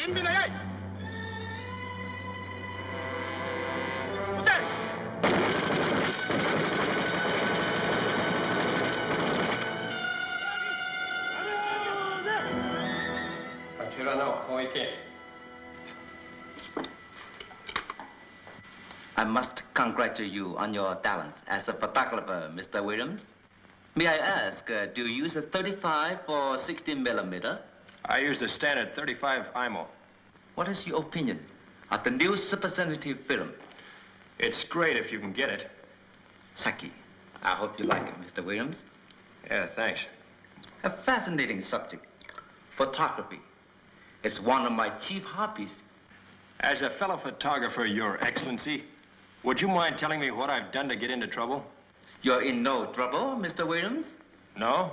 邊邊嚟啊？I must congratulate you on your talents as a photographer, Mr. Williams. May I ask, do you use a 35 or 16 millimeter? I use the standard 35 IMO. What is your opinion of the new super sensitive film? It's great if you can get it. Saki, I hope you like it, Mr. Williams. Yeah, thanks. A fascinating subject, photography. It's one of my chief hobbies. As a fellow photographer, Your Excellency, would you mind telling me what I've done to get into trouble? You're in no trouble, Mr. Williams. No?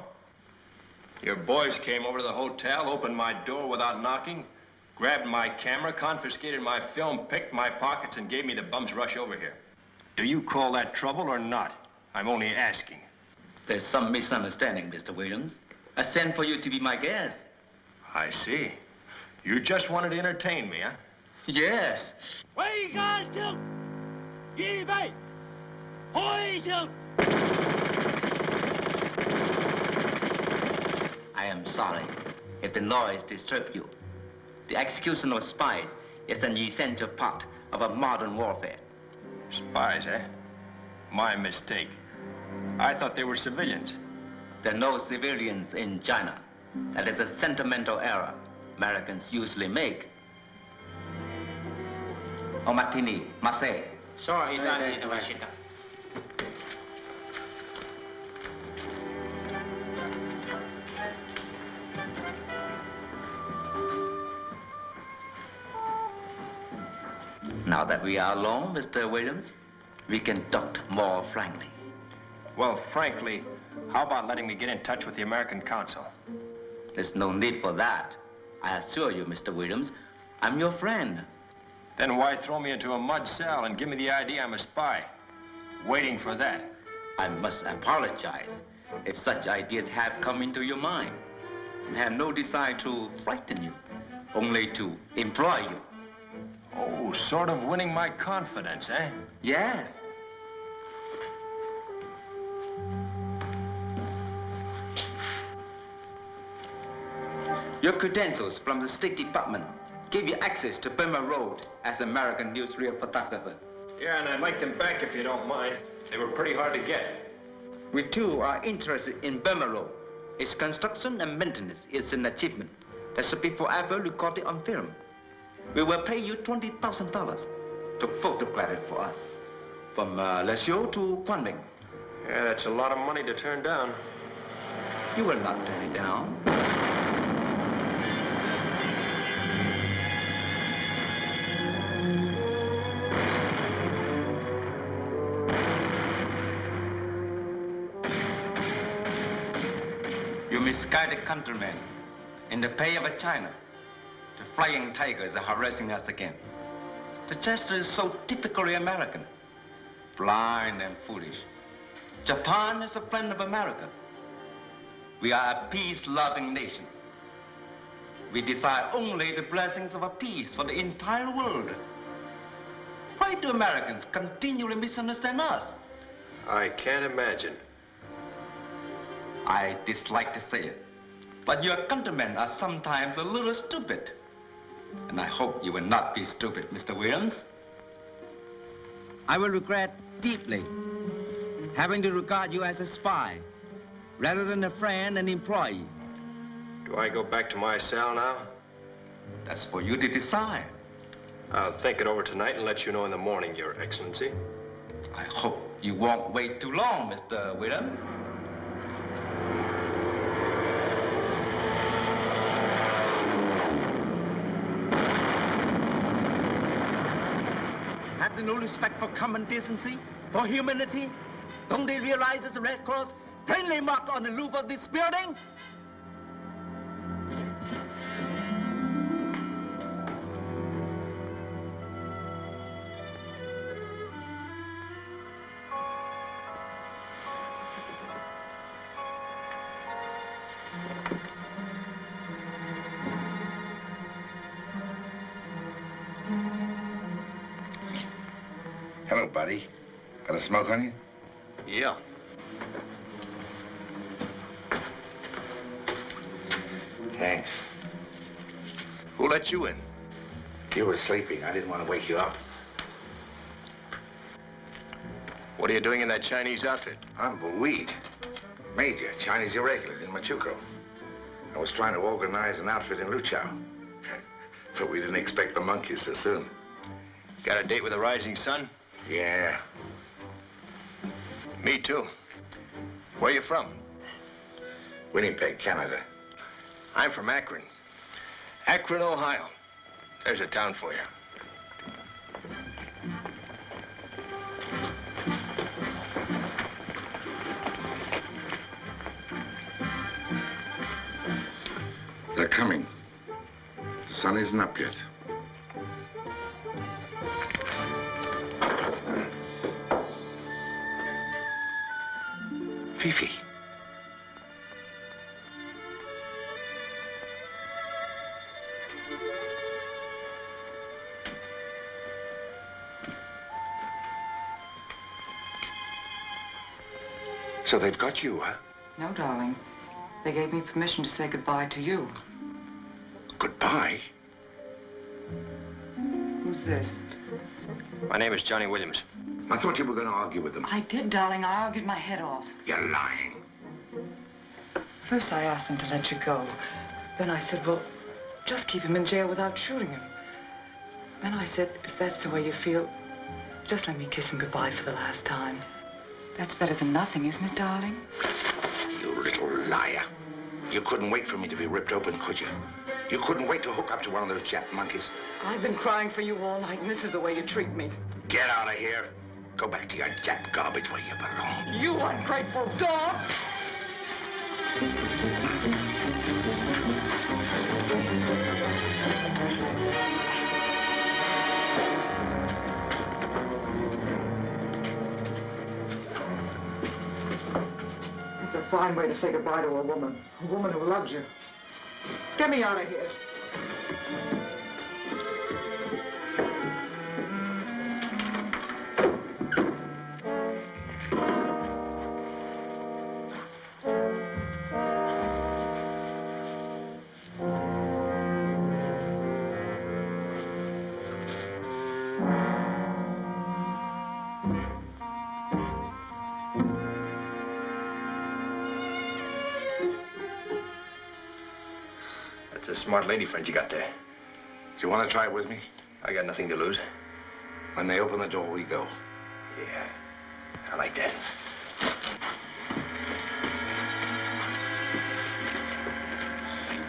Your boys came over to the hotel, opened my door without knocking, grabbed my camera, confiscated my film, picked my pockets, and gave me the bum's rush over here. Do you call that trouble or not? I'm only asking. There's some misunderstanding, Mr. Williams. I sent for you to be my guest. I see. You just wanted to entertain me, huh? Yes. 揮家槍，預備，開槍。I am sorry if the noise disturbed you. The execution of spies is an essential part of a modern warfare. Spies, eh? My mistake. I thought they were civilians. There are no civilians in China. That is a sentimental error Americans usually make. Oh, Martini, Marseille. Sorry, Washington. Now that we are alone, Mr. Williams, we can talk more frankly. Well, frankly, how about letting me get in touch with the American consul? There's no need for that. I assure you, Mr. Williams, I'm your friend. Then why throw me into a mud cell and give me the idea I'm a spy? Waiting for that. I must apologize if such ideas have come into your mind. I have no desire to frighten you, only to employ you. Oh, sort of winning my confidence, eh? Yes. Your credentials from the State Department gave you access to Burma Road as American newsreel photographer. Yeah, and I'd like them back if you don't mind. They were pretty hard to get. We too are interested in Burma Road. Its construction and maintenance is an achievement that should be forever recorded on film. We will pay you $20,000 to photograph it for us, from Lesio to Kunming. Yeah, that's a lot of money to turn down. You will not turn it down. You misguided countrymen in the pay of China. The flying tigers are harassing us again. The gesture is so typically American, blind and foolish. Japan is a friend of America. We are a peace-loving nation. We desire only the blessings of a peace for the entire world. Why do Americans continually misunderstand us? I can't imagine. I dislike to say it, but your countrymen are sometimes a little stupid. And I hope you will not be stupid, Mr. Williams. I will regret deeply having to regard you as a spy rather than a friend and employee. Do I go back to my cell now? That's for you to decide. I'll think it over tonight and let you know in the morning, Your Excellency. I hope you won't wait too long, Mr. Williams. Have they no respect for common decency, for humanity? Don't they realize it's a Red Cross plainly marked on the roof of this building? Hello, buddy. Got a smoke on you? Yeah. Thanks. Who let you in? You were sleeping. I didn't want to wake you up. What are you doing in that Chinese outfit? I'm Weed. Major, Chinese irregulars in Machuco. I was trying to organize an outfit in Luchao. But we didn't expect the monkeys so soon. Got a date with the rising sun? Yeah. Me too. Where you from? Winnipeg, Canada. I'm from Akron. Akron, Ohio. There's a town for you. They're coming. The sun isn't up yet. Fifi. So they've got you, huh? No, darling. They gave me permission to say goodbye to you. Goodbye? Who's this? My name is Johnny Williams. I thought you were going to argue with them. I did, darling. I argued my head off. You're lying. First, I asked them to let you go. Then I said, well, just keep him in jail without shooting him. Then I said, if that's the way you feel, just let me kiss him goodbye for the last time. That's better than nothing, isn't it, darling? You little liar. You couldn't wait for me to be ripped open, could you? You couldn't wait to hook up to one of those Jap monkeys. I've been crying for you all night, and this is the way you treat me. Get out of here. Go back to your Jap garbage where you belong. You ungrateful dog! It's a fine way to say goodbye to a woman who loves you. Get me out of here. That's a smart lady friend you got there. Do you want to try it with me? I got nothing to lose. When they open the door, we go. Yeah, I like that.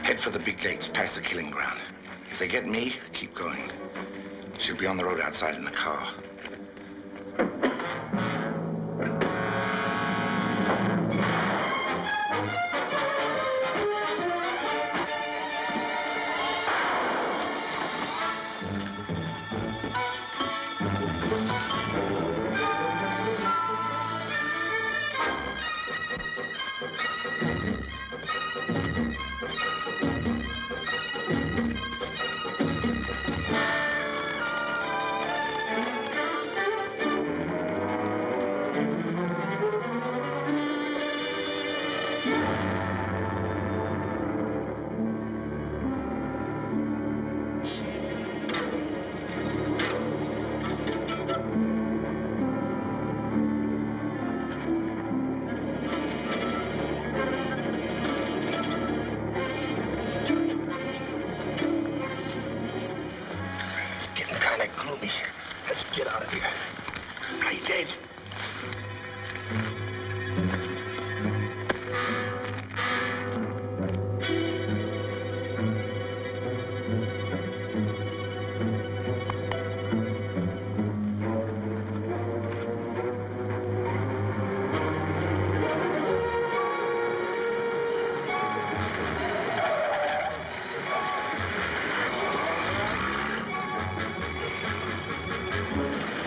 Head for the big gates, past the killing ground. If they get me, keep going. She'll be on the road outside in the car.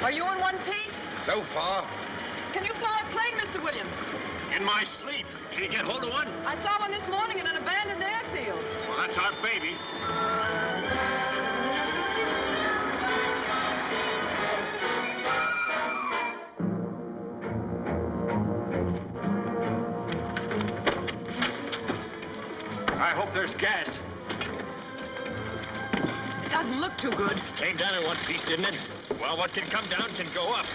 Are you in one piece? So far, Can you fly a plane, Mr. Williams? In my sleep. Can you get hold of one? I saw one this morning in an abandoned airfield. Well, that's our baby. there's gas. It doesn't look too good. Came down in one piece, didn't it? Well, what can come down can go up.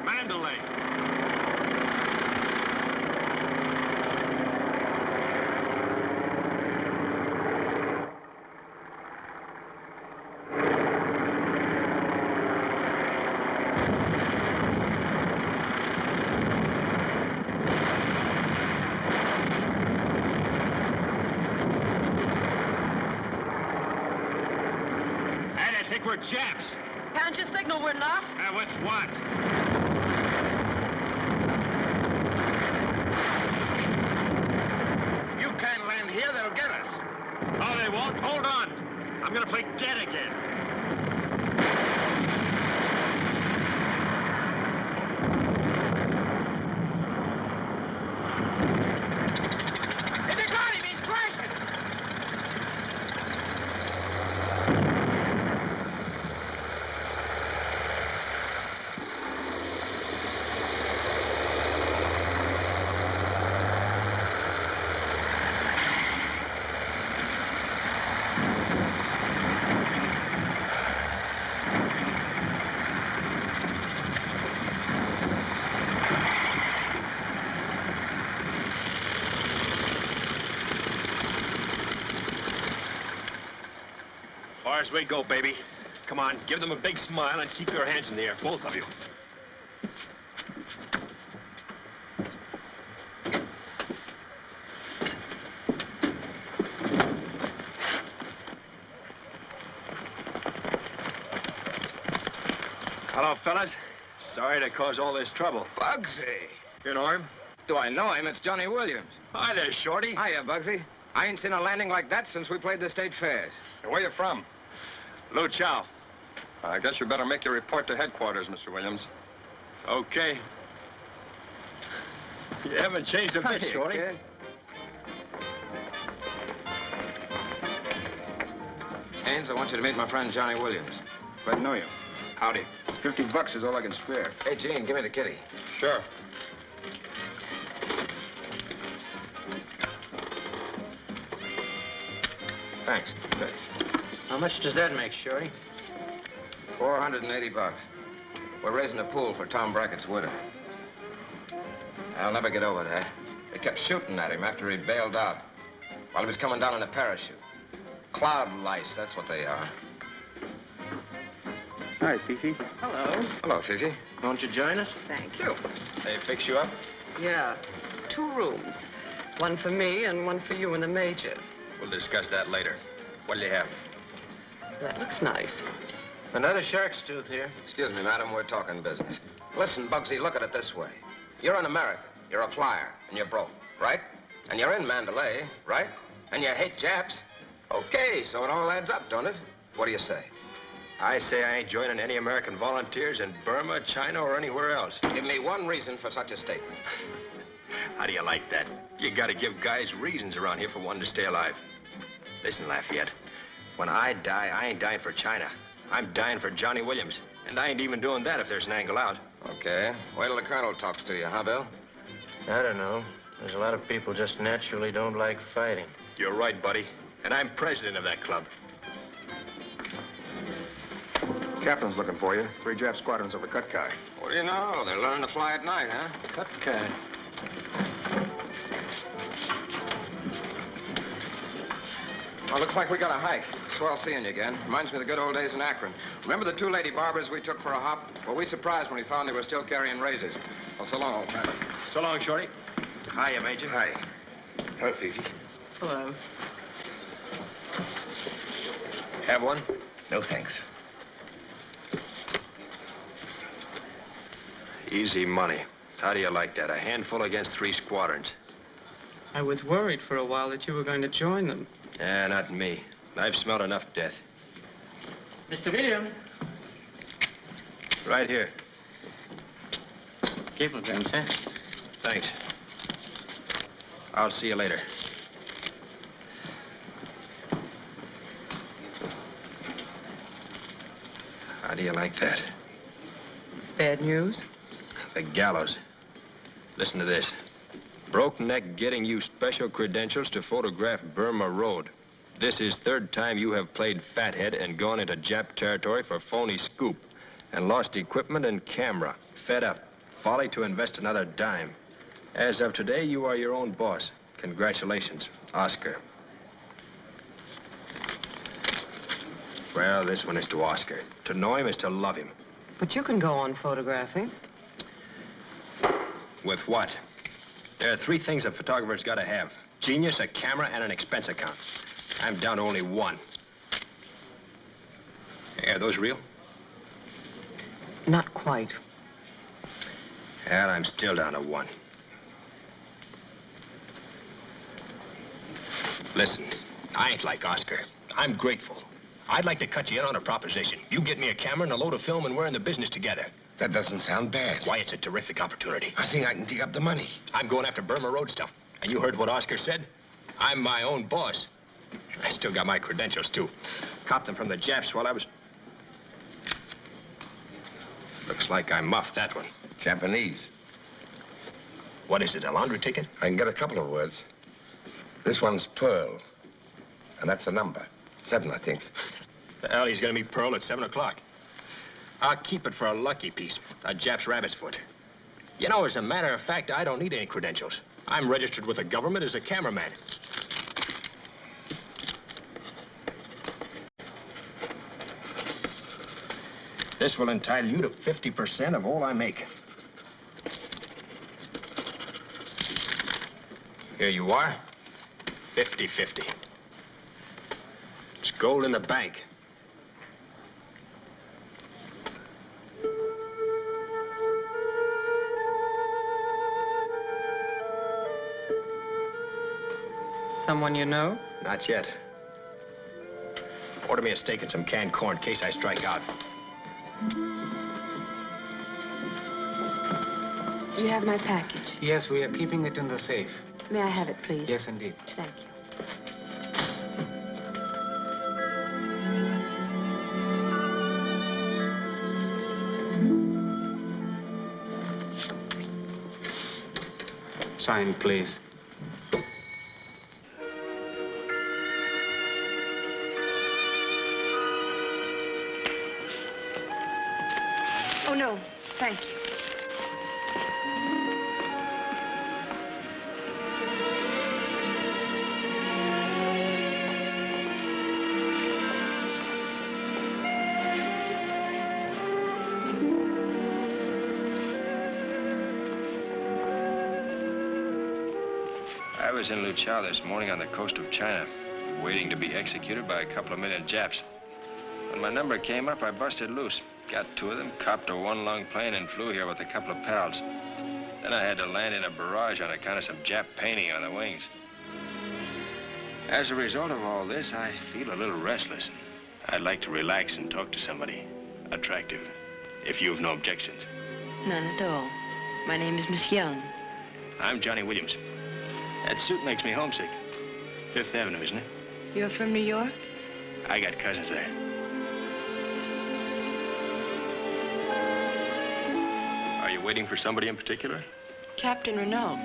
Mandalay. I think we're Japs. Can't you signal we're not? What's what? You can't land here, they'll get us. Oh, they won't? Hold on. I'm gonna play dead again. Hey, they got him! He's crashing! Far as we go, baby. Come on, give them a big smile and keep your hands in the air, both of you. Hello, fellas. Sorry to cause all this trouble. Bugsy. You know him? Do I know him? It's Johnny Williams. Hi there, Shorty. Hiya, Bugsy. I ain't seen a landing like that since we played the state fairs. Where you from? Lu Chow. I guess you better make your report to headquarters, Mr. Williams. Okay. You haven't changed a bit, Hiya, Shorty. kid. Haynes, I want you to meet my friend Johnny Williams. Glad to know you. Howdy. $50 is all I can spare. Hey, Gene, give me the kitty. Sure. Thanks. Good. How much does that make, Shorty? $480. We're raising a pool for Tom Brackett's widow. I'll never get over that. They kept shooting at him after he bailed out while he was coming down in a parachute. Cloud lice, that's what they are. Hi, Fifi. Hello. Hello, Fifi. Won't you join us? Thank you. They fix you up? Yeah. 2 rooms. One for me and one for you and the Major. We'll discuss that later. What'll you have? That looks nice. Another shark's tooth here. Excuse me, madam, we're talking business. Listen, Bugsy, look at it this way. You're an American, you're a flyer, and you're broke, right? And you're in Mandalay, right? And you hate Japs. Okay, so it all adds up, don't it? What do you say? I say I ain't joining any American volunteers in Burma, China, or anywhere else. Give me one reason for such a statement. How do you like that? You gotta give guys reasons around here for wanting to stay alive. Listen, Lafayette, when I die, I ain't dying for China. I'm dying for Johnny Williams. And I ain't even doing that if there's an angle out. Okay. Wait till the colonel talks to you, huh, Bill? I don't know. There's a lot of people just naturally don't like fighting. You're right, buddy. And I'm president of that club. Captain's looking for you. 3 Jap squadrons over Kutkai. What do you know? They're learning to fly at night, huh? Kutkai. Well, looks like we got a hike. Swell seeing you again. Reminds me of the good old days in Akron. Remember the 2 lady barbers we took for a hop? Well, we surprised when we found they were still carrying razors. Well, so long, old friend. So long, Shorty. Hiya, Major. Hi. Hello, Fifi. Hello. Have one? No, thanks. Easy money. How do you like that? A handful against 3 squadrons. I was worried for a while that you were going to join them. Yeah, not me. I've smelled enough death. Mr. William. Right here. Cablegram, sir. Thanks. I'll see you later. How do you like that? Bad news? The gallows. Listen to this. Broke neck getting you special credentials to photograph Burma Road. This is 3rd time you have played fathead and gone into Jap territory for phony scoop and lost equipment and camera. Fed up. Folly to invest another dime. As of today, you are your own boss. Congratulations, Oscar. Well, this one is to Oscar. To know him is to love him. But you can go on photographing. With what? There are 3 things a photographer's got to have. Genius, a camera, and an expense account. I'm down to only 1. Hey, are those real? Not quite. And I'm still down to 1. Listen, I ain't like Oscar. I'm grateful. I'd like to cut you in on a proposition. You get me a camera and a load of film and we're in the business together. That doesn't sound bad. Why, it's a terrific opportunity. I think I can dig up the money. I'm going after Burma Road stuff. And you heard what Oscar said? I'm my own boss. I still got my credentials, too. Copped them from the Japs while I was... Looks like I muffed that one. Japanese. What is it, a laundry ticket? I can get a couple of words. This one's Pearl. And that's a number. 7, I think. The hell, he's gonna meet Pearl at 7 o'clock. I'll keep it for a lucky piece. A Jap's rabbit's foot. You know, as a matter of fact, I don't need any credentials. I'm registered with the government as a cameraman. This will entitle you to 50% of all I make. Here you are. 50-50. It's gold in the bank. Someone you know? Not yet. Order me a steak and some canned corn in case I strike out. You have my package. Yes, we are keeping it in the safe. May I have it, please? Yes, indeed. Thank you. Sign, please. Oh, no. Thank you. I was in Luchao this morning on the coast of China, waiting to be executed by a couple of million Japs. When my number came up, I busted loose. Got 2 of them, copped a 1 long plane, and flew here with a couple of pals. Then I had to land in a barrage on account of some Jap painting on the wings. As a result of all this, I feel a little restless. I'd like to relax and talk to somebody attractive, if you've no objections. None at all. My name is Miss Young. I'm Johnny Williams. That suit makes me homesick. 5th Avenue, isn't it? You're from New York? I got cousins there. Are you waiting for somebody in particular? Captain Renault.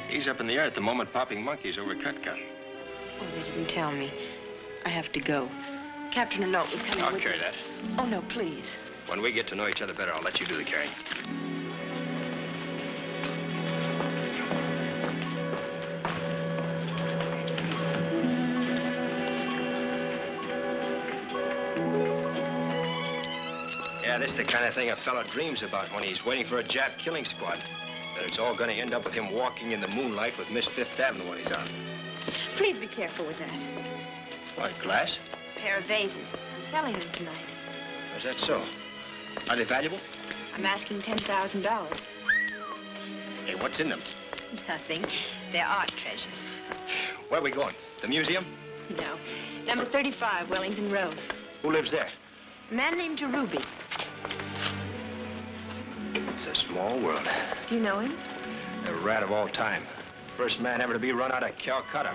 He's up in the air at the moment popping monkeys over Cutka. Oh, they didn't tell me. I have to go. Captain Renault was coming I'll with carry me. that. Oh, no, please. When we get to know each other better, I'll let you do the carrying. Yeah, this is the kind of thing a fellow dreams about when he's waiting for a Jap killing squad. That it's all going to end up with him walking in the moonlight with Miss 5th Avenue when he's on. Please be careful with that. What, glass? A pair of vases. I'm selling them tonight. Is that so? Are they valuable? I'm asking $10,000. Hey, what's in them? Nothing. They're art treasures. Where are we going? The museum? No. Number 35, Wellington Road. Who lives there? A man named Jerubi. It's a small world. Do you know him? The rat of all time. First man ever to be run out of Calcutta.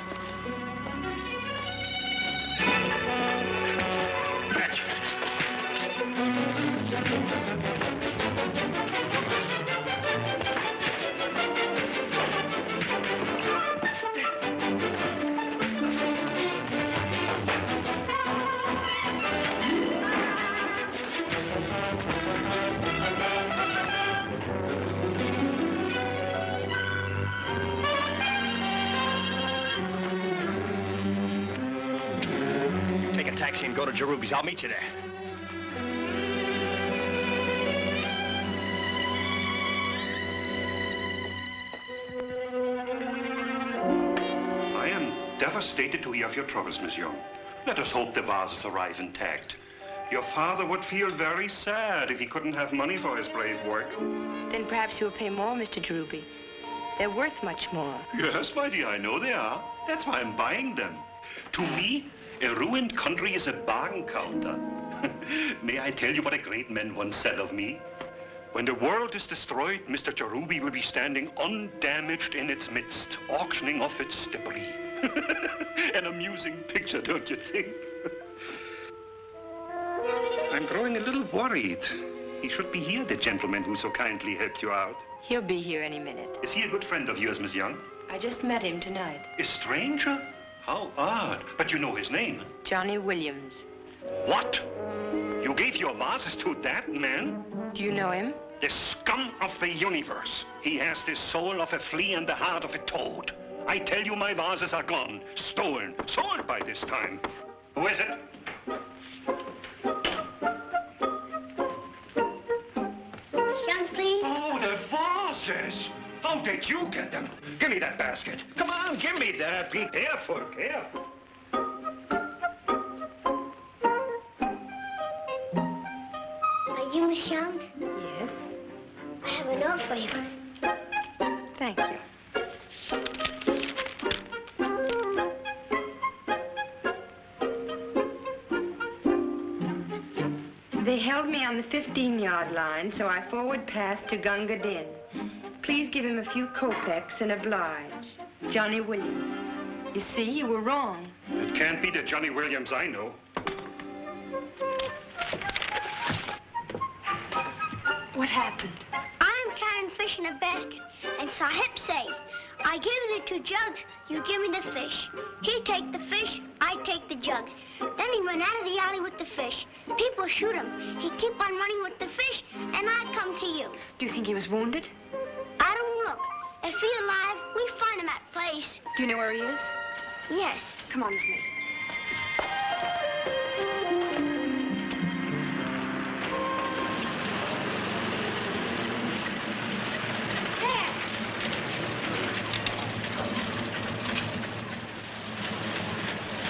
Catch. Take a taxi and go to Jerubi's. I'll meet you there. I am devastated to hear of your troubles, Miss Young. Let us hope the vases arrive intact. Your father would feel very sad if he couldn't have money for his brave work. Then perhaps you'll pay more, Mr. Jerubi. They're worth much more. Yes, my dear, I know they are. That's why I'm buying them. To me, a ruined country is a bargain counter. May I tell you what a great man once said of me? When the world is destroyed, Mr. Jerubi will be standing undamaged in its midst, auctioning off its debris. An amusing picture, don't you think? I'm growing a little worried. He should be here, the gentleman who so kindly helped you out. He'll be here any minute. Is he a good friend of yours, Miss Young? I just met him tonight. A stranger? How odd. But you know his name. Johnny Williams. What? You gave your vases to that man? Do you know him? The scum of the universe. He has the soul of a flea and the heart of a toad. I tell you, my vases are gone. Stolen. Sold by this time. Who is it? Young, please. Oh, the vases. How did you get them? Give me that basket. Come on, give me that. Be careful, careful. Are you Miss Young? Yes. I have a note for you. Thank you. They held me on the 15-yard line, so I forward passed to Gunga Din. Please give him a few kopecks and oblige. Johnny Williams. You see, you were wrong. It can't be the Johnny Williams I know. What happened? I'm carrying fish in a basket, and Sahib say, I give the 2 jugs, you give me the fish. He take the fish, I take the jugs. Then he went out of the alley with the fish. People shoot him. He keep on running with the fish, and I come to you. Do you think he was wounded? I don't look. If he's alive, we find him at place. Do you know where he is? Yes. Come on with me.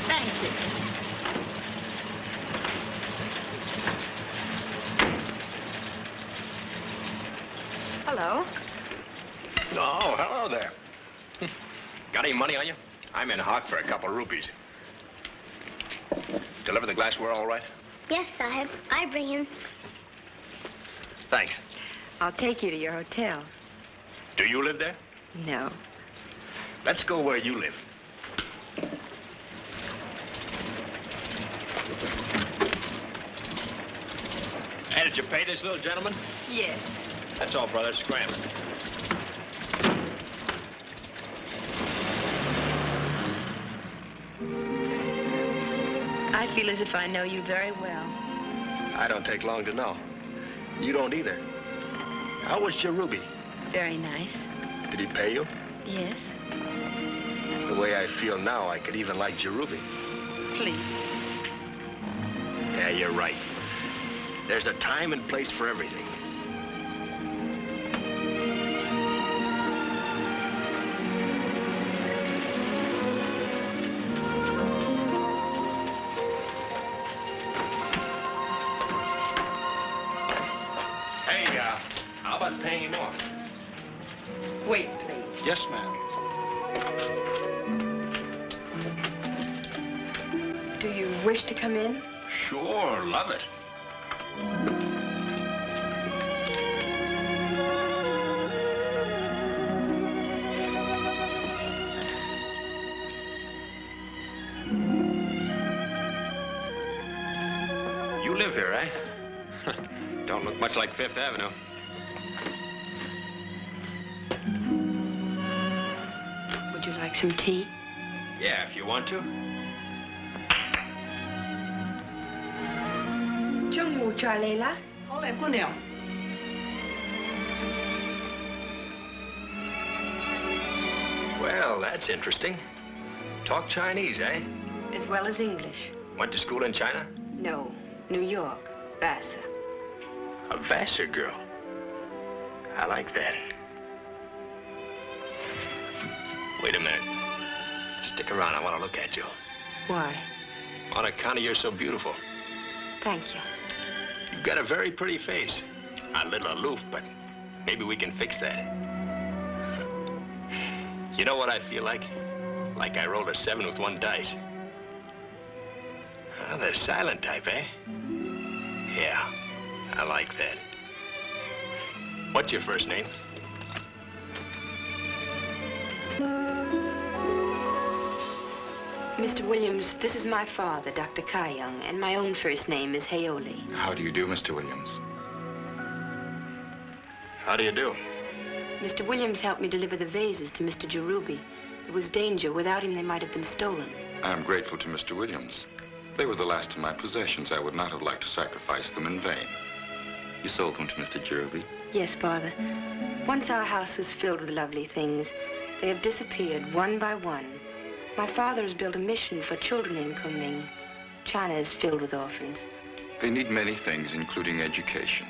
Thank you. Hello. Oh, hello there. Got any money on you? I'm in hock for a couple of rupees. Deliver the glassware all right? Yes, Sahib. I bring him. Thanks. I'll take you to your hotel. Do you live there? No. Let's go where you live. Hey, did you pay this little gentleman? Yes. That's all, brother. Scram. I feel as if I know you very well. I don't take long to know. You don't either. How was Jerubi? Very nice. Did he pay you? Yes. The way I feel now, I could even like Jerubi. Please. Yeah, you're right. There's a time and place for everything. about paying him off? Wait, please. Yes, ma'am. Do you wish to come in? Sure, love it. You live here, eh? Don't look much like Fifth Avenue. Would you like some tea? Yeah, if you want to. Chung Wu Cha Leila. Well, that's interesting. Talk Chinese, eh? As well as English. Went to school in China? No, New York, Vassar. A Vassar girl. I like that. Wait a minute. Stick around. I want to look at you. Why? On account of you're so beautiful. Thank you. You've got a very pretty face. A little aloof, but maybe we can fix that. You know what I feel like? Like I rolled a 7 with 1 dice. Oh, the silent type, eh? Yeah, I like that. What's your first name? Mr. Williams, this is my father, Dr. Kai Young, and my own first name is Haoli. How do you do, Mr. Williams? How do you do? Mr. Williams helped me deliver the vases to Mr. Jerubi. There was danger. Without him, they might have been stolen. I am grateful to Mr. Williams. They were the last of my possessions. I would not have liked to sacrifice them in vain. You sold them to Mr. Jerubi? Yes, Father. Once our house was filled with lovely things, they have disappeared one by one. My father has built a mission for children in Kunming. China is filled with orphans. They need many things, including education.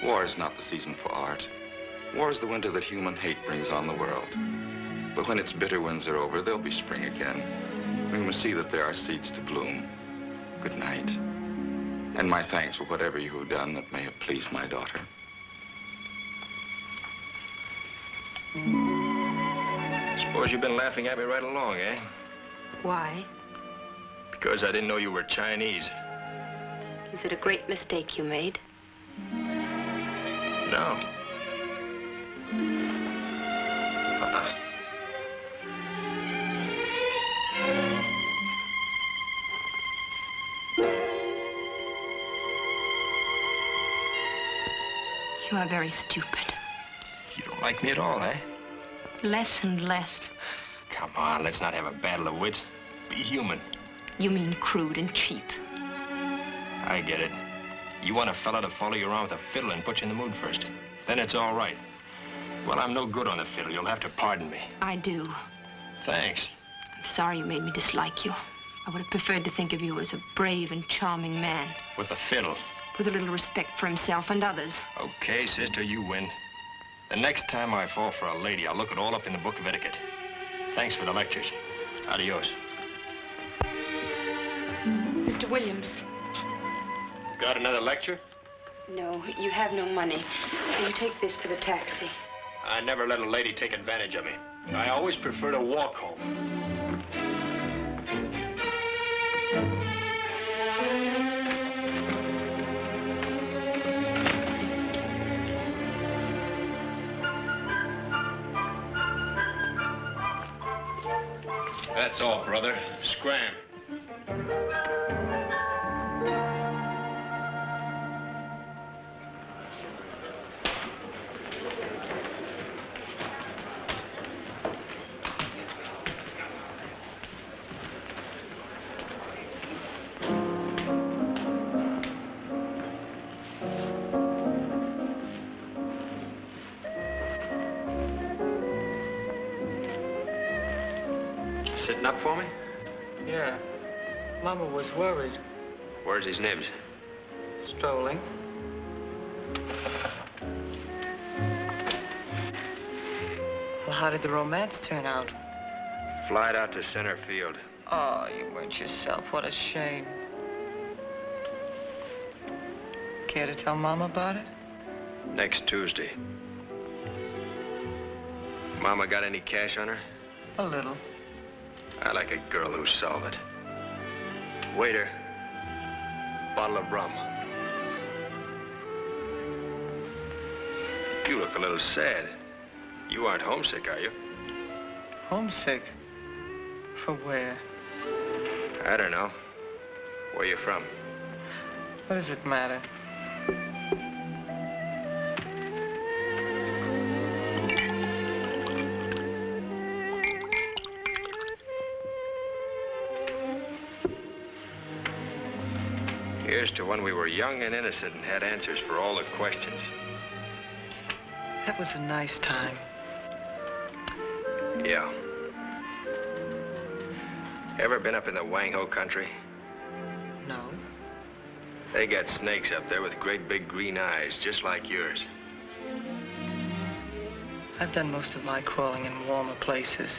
War is not the season for art. War is the winter that human hate brings on the world. But when its bitter winds are over, there'll be spring again. We must see that there are seeds to bloom. Good night. And my thanks for whatever you have done that may have pleased my daughter. Suppose you've been laughing at me right along, eh? Why? Because I didn't know you were Chinese. Is it a great mistake you made? No. You are very stupid. You don't like me at all, eh? Less and less. Come on, let's not have a battle of wits. Be human. You mean crude and cheap. I get it. You want a fella to follow you around with a fiddle and put you in the mood first. Then it's all right. Well, I'm no good on the fiddle. You'll have to pardon me. I do. Thanks. I'm sorry you made me dislike you. I would have preferred to think of you as a brave and charming man. With a fiddle. With a little respect for himself and others. Okay, sister, you win. The next time I fall for a lady, I'll look it all up in the book of etiquette. Thanks for the lectures. Adios. Mr. Williams. Got another lecture? No, you have no money. Will you take this for the taxi? I never let a lady take advantage of me. I always prefer to walk home. That's all, brother. Scram. Sitting up for me? Yeah. Mama was worried. Where's his nibs? Strolling. Well, how did the romance turn out? Flied out to center field. Oh, you weren't yourself. What a shame. Care to tell Mama about it? Next Tuesday. Mama got any cash on her? A little. I like a girl who's solid. Waiter, bottle of rum. You look a little sad. You aren't homesick, are you? Homesick? For where? I don't know. Where you from? What does it matter? Here's to when we were young and innocent and had answers for all the questions. That was a nice time. Yeah. Ever been up in the Wang Ho country? No. They got snakes up there with great big green eyes, just like yours. I've done most of my crawling in warmer places.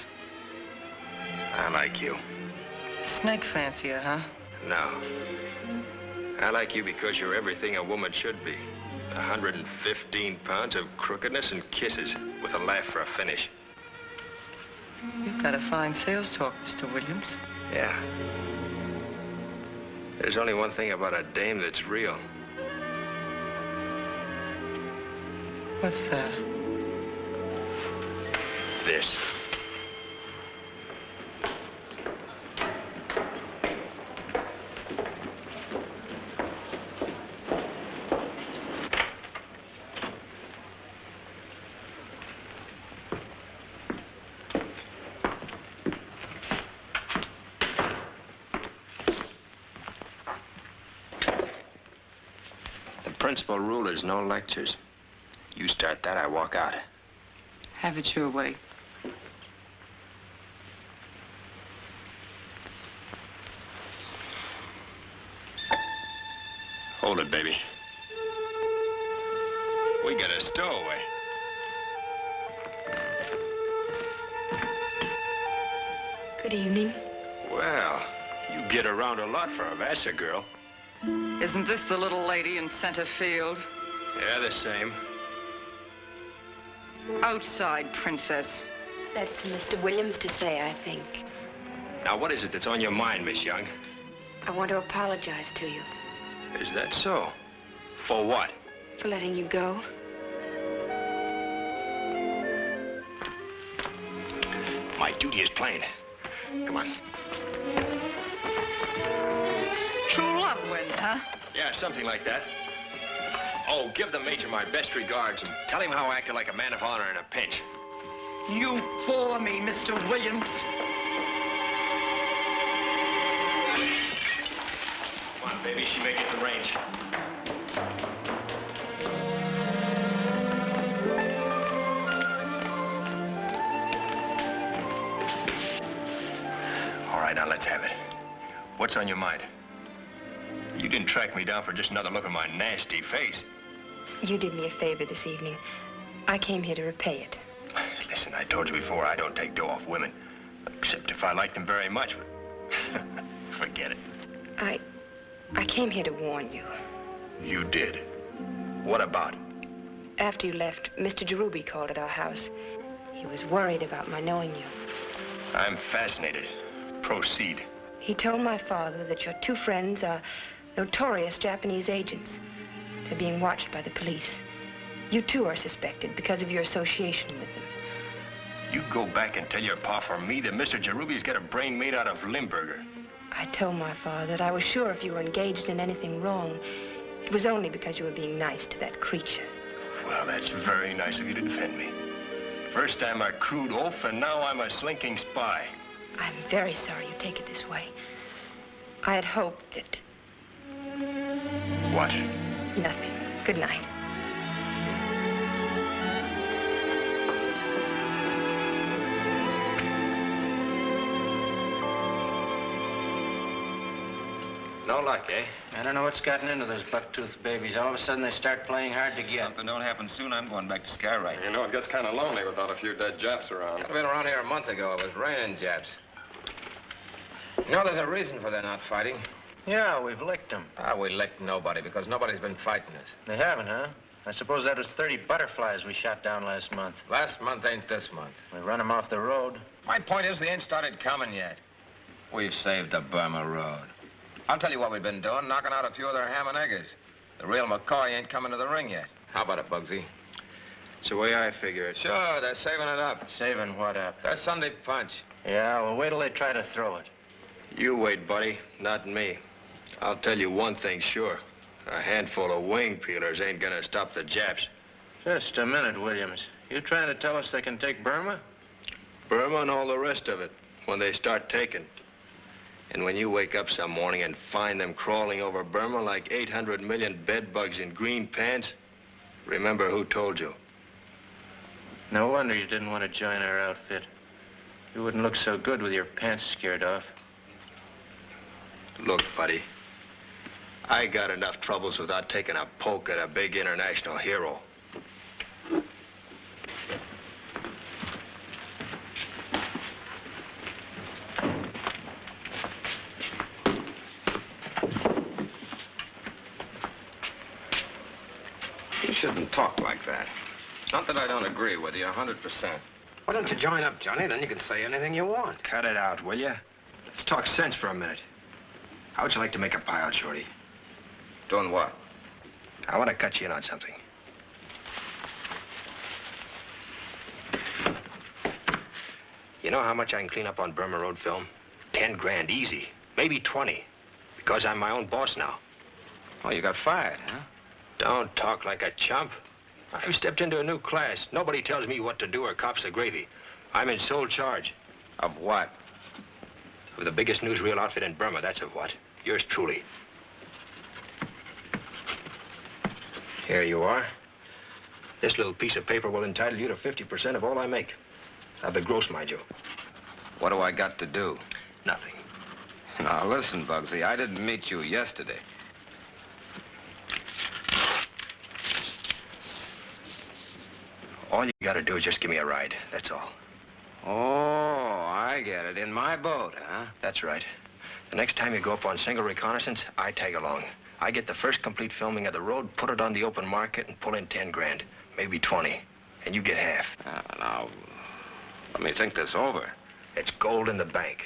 I like you. Snake fancier, huh? No. I like you because you're everything a woman should be. 115 pounds of crookedness and kisses, with a laugh for a finish. You've got a fine sales talk, Mr. Williams. Yeah. There's only one thing about a dame that's real. What's that? This. Principal rule is no lectures. You start that, I walk out. Have it your way. Hold it, baby. We got a stowaway. Good evening. Well, you get around a lot for a Vassar girl. Isn't this the little lady in center field? Yeah, the same. Outside, princess. That's for Mr. Williams to say, I think. Now, what is it that's on your mind, Miss Young? I want to apologize to you Is that so? For what? for letting you go. My duty is plain. Come on. True love wins, huh? Yeah, something like that. Oh, give the Major my best regards and tell him how I acted like a man of honor in a pinch. You bore me, Mr. Williams. Come on, baby, she may get the range. All right, now let's have it. What's on your mind? You didn't track me down for just another look at my nasty face. You did me a favor this evening. I came here to repay it. Listen, I told you before, I don't take dough off women. Except if I like them very much, but forget it. I came here to warn you. You did. What about? After you left, Mr. Jarubi called at our house. He was worried about my knowing you. I'm fascinated. Proceed. He told my father that your two friends are notorious Japanese agents. They're being watched by the police. You, too, are suspected because of your association with them. You go back and tell your pa for me that Mr. Jarubi's got a brain made out of Limburger. I told my father that I was sure if you were engaged in anything wrong, it was only because you were being nice to that creature. Well, that's very nice of you to defend me. First I'm a crude oaf, and now I'm a slinking spy. I'm very sorry you take it this way. I had hoped that... What? Nothing. Good night. No luck, eh? I don't know what's gotten into those buck-toothed babies. All of a sudden, they start playing hard to get. Something don't happen soon, I'm going back to Skywright. You know, it gets kind of lonely without a few dead Japs around. I've been around here a month ago. It was raining Japs. You know, there's a reason for their not fighting. Yeah, we've licked them. We licked nobody because nobody's been fighting us. They haven't, huh? I suppose that was 30 butterflies we shot down last month. Last month ain't this month. We run them off the road. My point is they ain't started coming yet. We've saved the Burma Road. I'll tell you what we've been doing, knocking out a few of their ham and eggers. The real McCoy ain't coming to the ring yet. How about it, Bugsy? It's the way I figure it. Sure, they're saving it up. Saving what up? Their Sunday punch. Yeah, well, wait till they try to throw it. You wait, buddy. Not me. I'll tell you one thing sure. A handful of wing peelers ain't gonna stop the Japs. Just a minute, Williams. You trying to tell us they can take Burma? Burma and all the rest of it, when they start taking. And when you wake up some morning and find them crawling over Burma like 800 million bed bugs in green pants, remember who told you. No wonder you didn't want to join our outfit. You wouldn't look so good with your pants scared off. Look, buddy, I got enough troubles without taking a poke at a big international hero. You shouldn't talk like that. Not that I don't agree with you 100%. Why don't you join up, Johnny? Then you can say anything you want. Cut it out, will you? Let's talk sense for a minute. How would you like to make a pile, Shorty? Doing what? I want to cut you in on something. You know how much I can clean up on Burma Road film? 10 grand, easy. Maybe 20. Because I'm my own boss now. Oh, you got fired, huh? Don't talk like a chump. I've stepped into a new class. Nobody tells me what to do or cops the gravy. I'm in sole charge. Of what? Of the biggest newsreel outfit in Burma, that's of what. Yours truly. Here you are. This little piece of paper will entitle you to 50% of all I make. Of the gross, mind you. What do I got to do? Nothing. Now, listen, Bugsy, I didn't meet you yesterday. All you gotta do is just give me a ride, that's all. Oh, I get it. In my boat, huh? That's right. The next time you go up on single reconnaissance, I tag along. I get the first complete filming of the road, put it on the open market, and pull in 10 grand. Maybe 20. And you get half. Now, let me think this over. It's gold in the bank.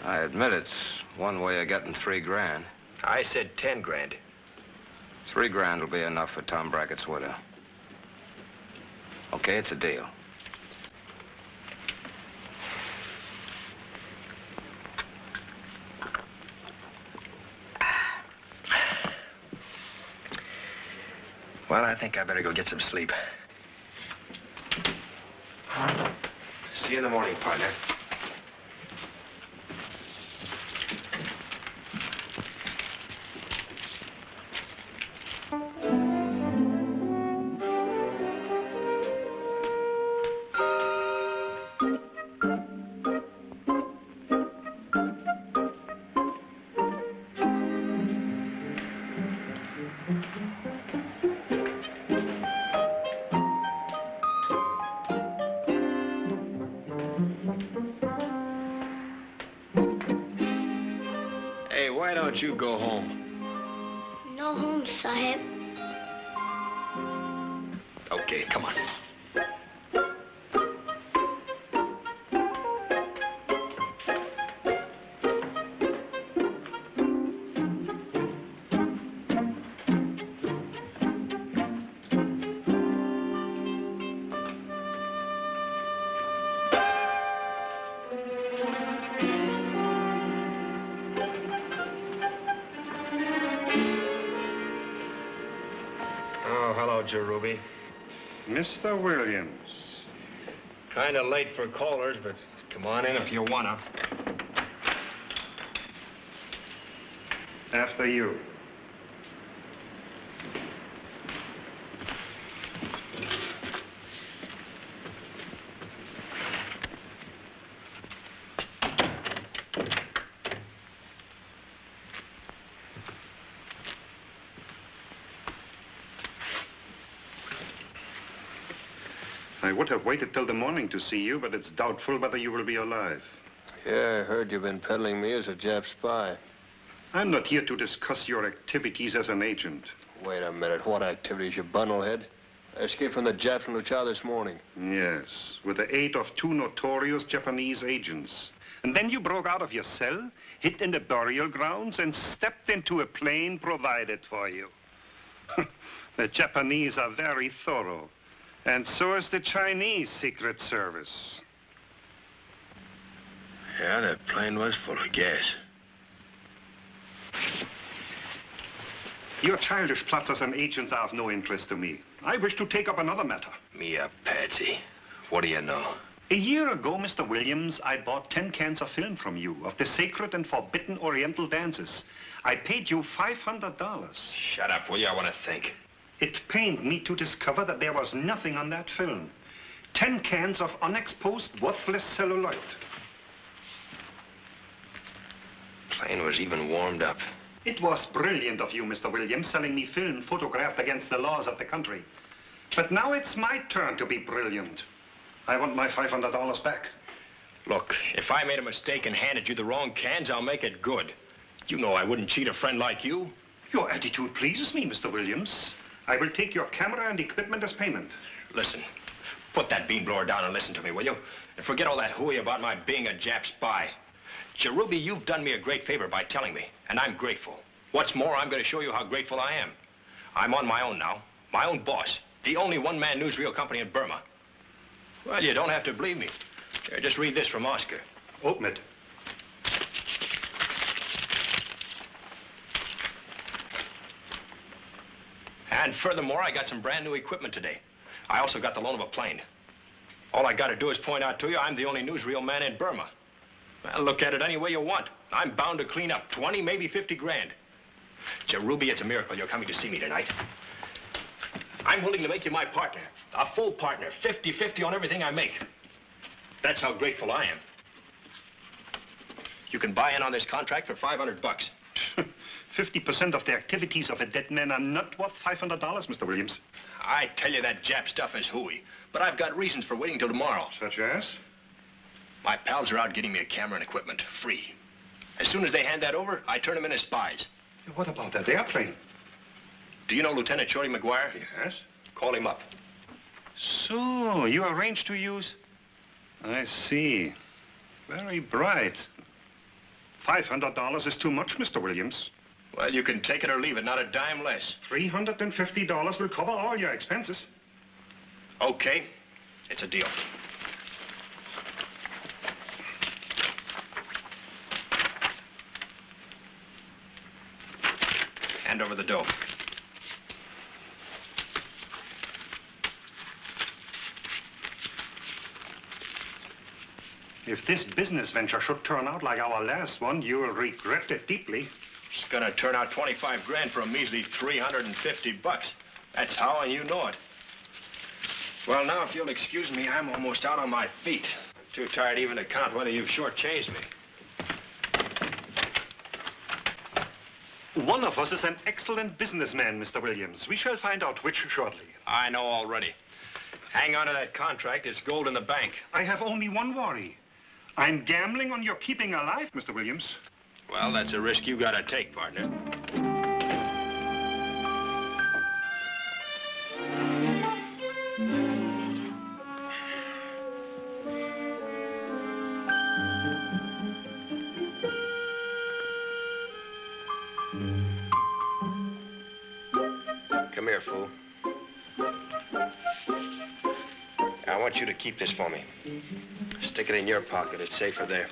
I admit it's one way of getting 3 grand. I said 10 grand. 3 grand will be enough for Tom Brackett's widow. Okay, it's a deal. Well, I think I better go get some sleep. See you in the morning, partner. Why don't you go home? No home, Sahib. Okay, come on. Ruby. Mr. Williams. Kind of late for callers, but come on in if you wanna. After you. I would have waited till the morning to see you, but it's doubtful whether you will be alive. Yeah, I heard you've been peddling me as a Jap spy. I'm not here to discuss your activities as an agent. Wait a minute. What activities, you bundlehead? I escaped from the Japs in Luchao this morning. Yes, with the aid of 2 notorious Japanese agents. And then you broke out of your cell, hid in the burial grounds, and stepped into a plane provided for you. The Japanese are very thorough, and so is the Chinese Secret Service. Yeah, that plane was full of gas. Your childish plots as an agent are of no interest to me. I wish to take up another matter. Me a patsy. What do you know? A year ago, Mr. Williams, I bought 10 cans of film from you of the sacred and forbidden Oriental dances. I paid you $500. Shut up, will you? I want to think. It pained me to discover that there was nothing on that film. 10 cans of unexposed, worthless celluloid. Plane was even warmed up. It was brilliant of you, Mr. Williams, selling me film photographed against the laws of the country. But now it's my turn to be brilliant. I want my $500 back. Look, if I made a mistake and handed you the wrong cans, I'll make it good. You know I wouldn't cheat a friend like you. Your attitude pleases me, Mr. Williams. I will take your camera and equipment as payment. Listen, put that bean blower down and listen to me, will you? And forget all that hooey about my being a Jap spy. Cherubi, you've done me a great favor by telling me, and I'm grateful. What's more, I'm going to show you how grateful I am. I'm on my own now, my own boss, the only one-man newsreel company in Burma. Well, you don't have to believe me. Here, just read this from Oscar. Open it. And furthermore, I got some brand new equipment today. I also got the loan of a plane. All I got to do is point out to you I'm the only newsreel man in Burma. Well, look at it any way you want. I'm bound to clean up 20, maybe 50 grand. Cherubi, it's a miracle you're coming to see me tonight. I'm willing to make you my partner, a full partner, 50-50 on everything I make. That's how grateful I am. You can buy in on this contract for $500. 50% of the activities of a dead man are not worth $500, Mr. Williams. I tell you that Jap stuff is hooey, but I've got reasons for waiting till tomorrow. Such as? My pals are out getting me a camera and equipment, free. As soon as they hand that over, I turn them in as spies. What about that airplane? Do you know Lieutenant Shorty McGuire? Yes. Call him up. So, you arranged to use... I see. Very bright. $500 is too much, Mr. Williams. Well, you can take it or leave it, not a dime less. $350 will cover all your expenses. Okay. It's a deal. Hand over the dough. If this business venture should turn out like our last one, you will regret it deeply. It's gonna turn out 25 grand for a measly $350. That's how, and you know it. Well, now, if you'll excuse me, I'm almost out on my feet. Too tired even to count whether you've shortchanged me. One of us is an excellent businessman, Mr. Williams. We shall find out which shortly. I know already. Hang on to that contract. It's gold in the bank. I have only one worry. I'm gambling on your keeping alive, Mr. Williams. Well, that's a risk you gotta take, partner. Come here, fool. I want you to keep this for me. Stick it in your pocket. It's safer there.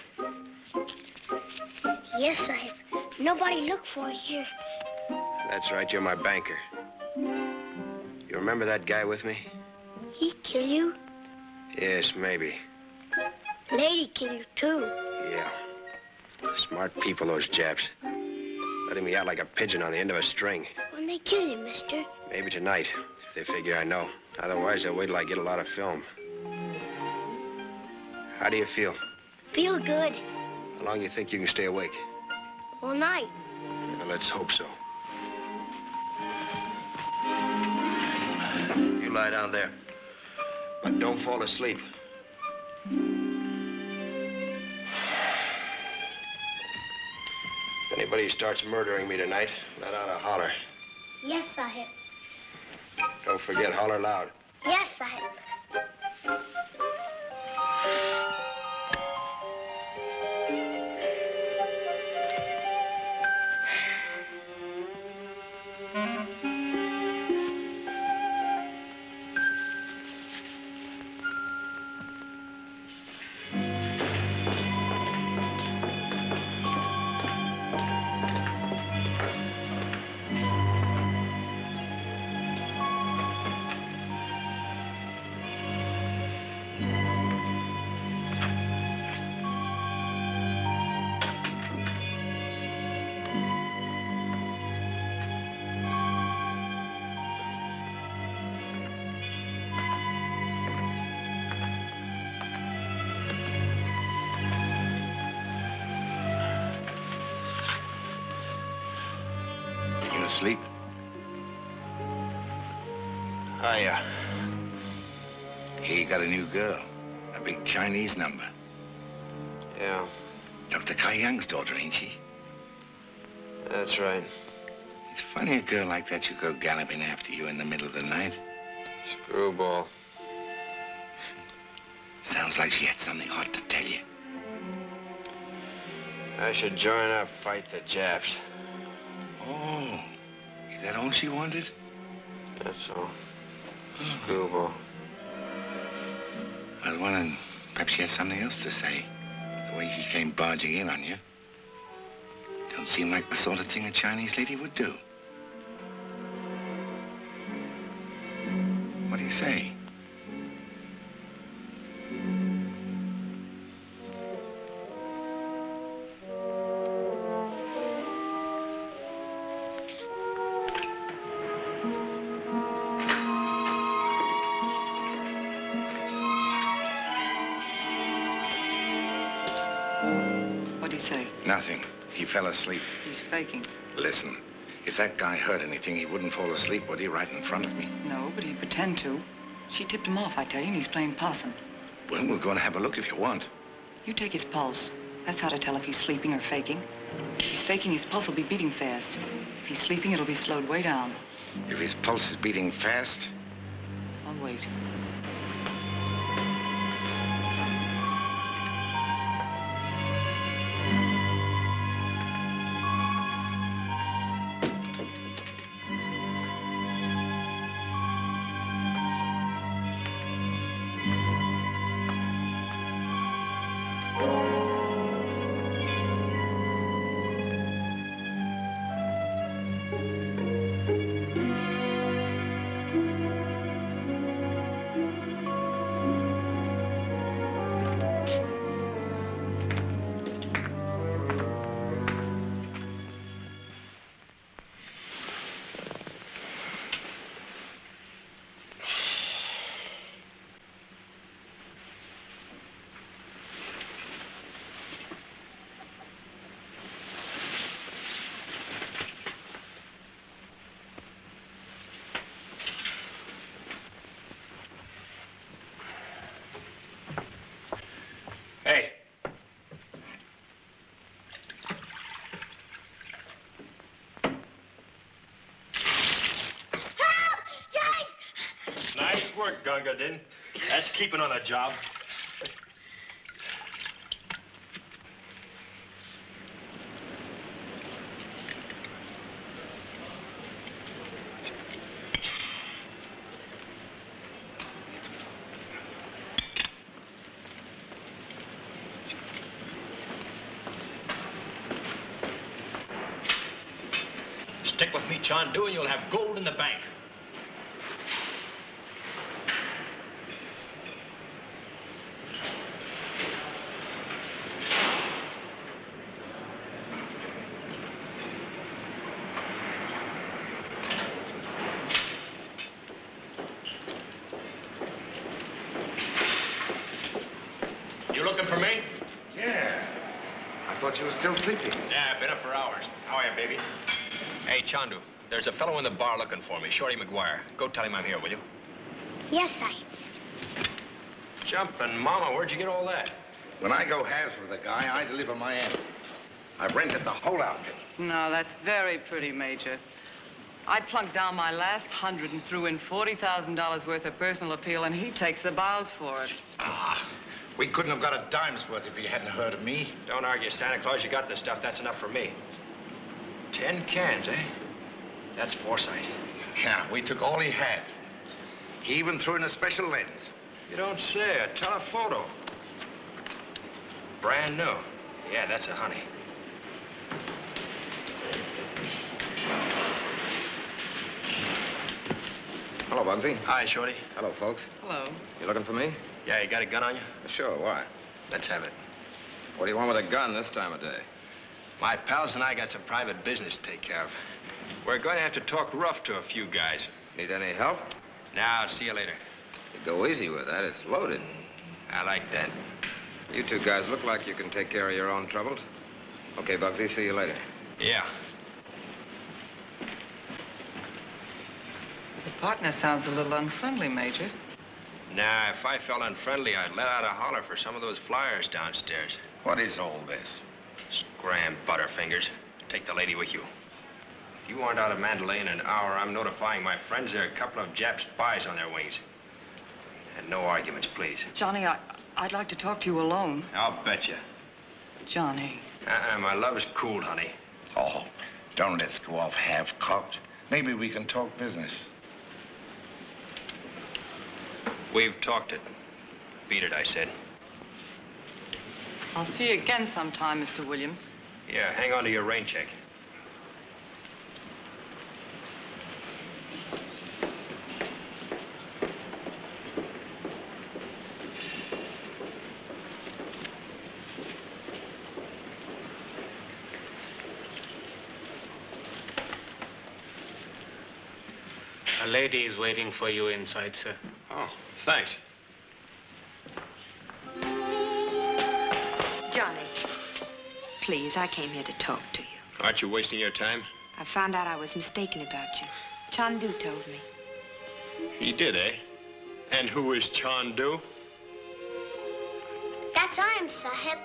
Yes, Sahib. Nobody look for it here. That's right. You're my banker. You remember that guy with me? He kill you? Yes, maybe. Lady kill you, too. Yeah. Smart people, those Japs. Letting me out like a pigeon on the end of a string. When they kill you, mister? Maybe tonight, if they figure I know. Otherwise, they'll wait till I get a lot of film. How do you feel? Feel good. How long do you think you can stay awake? All night. Well, let's hope so. You lie down there. But don't fall asleep. If anybody starts murdering me tonight, let out a holler. Yes, Sahib. Don't forget, holler loud. Yes, Sahib. Asleep? Hiya. He got a new girl. A big Chinese number. Yeah, Dr. Kai Young's daughter, ain't she? that's right. It's funny a girl like that should go galloping after you in the middle of the night. Screwball. Sounds like she had something hot to tell you. I should join up, fight the Japs. Oh, is that all she wanted? That's all. Screwball. I was wondering, perhaps she had something else to say. The way she came barging in on you. Don't seem like the sort of thing a Chinese lady would do. What do you say? What do you say? Nothing. He fell asleep. He's faking. Listen, if that guy heard anything, he wouldn't fall asleep, would he, right in front of me? No, but he'd pretend to. She tipped him off, I tell you, and he's playing possum. Well, we'll go and have a look if you want. You take his pulse. That's how to tell if he's sleeping or faking. If he's faking, his pulse will be beating fast. If he's sleeping, it'll be slowed way down. If his pulse is beating fast? I'll wait. Hey. Nice work, Gunga Din. That's keeping on the job. Stick with me, Chandu, and you'll have gold in the bank. You looking for me? Yeah. I thought you were still sleeping. Yeah, I've been up for hours. How are you, baby? Hey, Chandu, there's a fellow in the bar looking for me, Shorty McGuire. Go tell him I'm here, will you? Yes, Sahib. Jumping Mama, where'd you get all that? When I go halves with a guy, I deliver my end. I've rented the whole outfit. No, that's very pretty, Major. I plunked down my last 100 and threw in $40,000 worth of personal appeal, and he takes the bows for it. Ah, we couldn't have got a dime's worth if you hadn't heard of me. Don't argue, Santa Claus. You got the stuff. That's enough for me. 10 cans, eh? That's foresight. Yeah, we took all he had. He even threw in a special lens. You don't say. A telephoto. Brand new. Yeah, that's a honey. Hello, Bugsy. Hi, Shorty. Hello, folks. Hello. You looking for me? Yeah, you got a gun on you? Sure, why? Let's have it. What do you want with a gun this time of day? My pals and I got some private business to take care of. We're going to have to talk rough to a few guys. Need any help? Now, see you later. You go easy with that. It's loaded. I like that. You two guys look like you can take care of your own troubles. Okay, Bugsy, see you later. Yeah. The partner sounds a little unfriendly, Major. Nah, if I felt unfriendly, I'd let out a holler for some of those flyers downstairs. What is all this? Scram butterfingers. Take the lady with you. If you aren't out of Mandalay in an hour, I'm notifying my friends there are a couple of Jap spies on their wings. And no arguments, please. Johnny, I'd like to talk to you alone. I'll bet you. Johnny. My love is cool, honey. Oh, don't let's go off half-cocked. Maybe we can talk business. We've talked it. Beat it, I said. I'll see you again sometime, Mr. Williams. Yeah, hang on to your rain check. A lady is waiting for you inside, sir. Oh, thanks. Johnny, please, I came here to talk to you. Aren't you wasting your time? I found out I was mistaken about you. Chandu told me. He did, eh? And who is Chandu? That's I am, Sahib.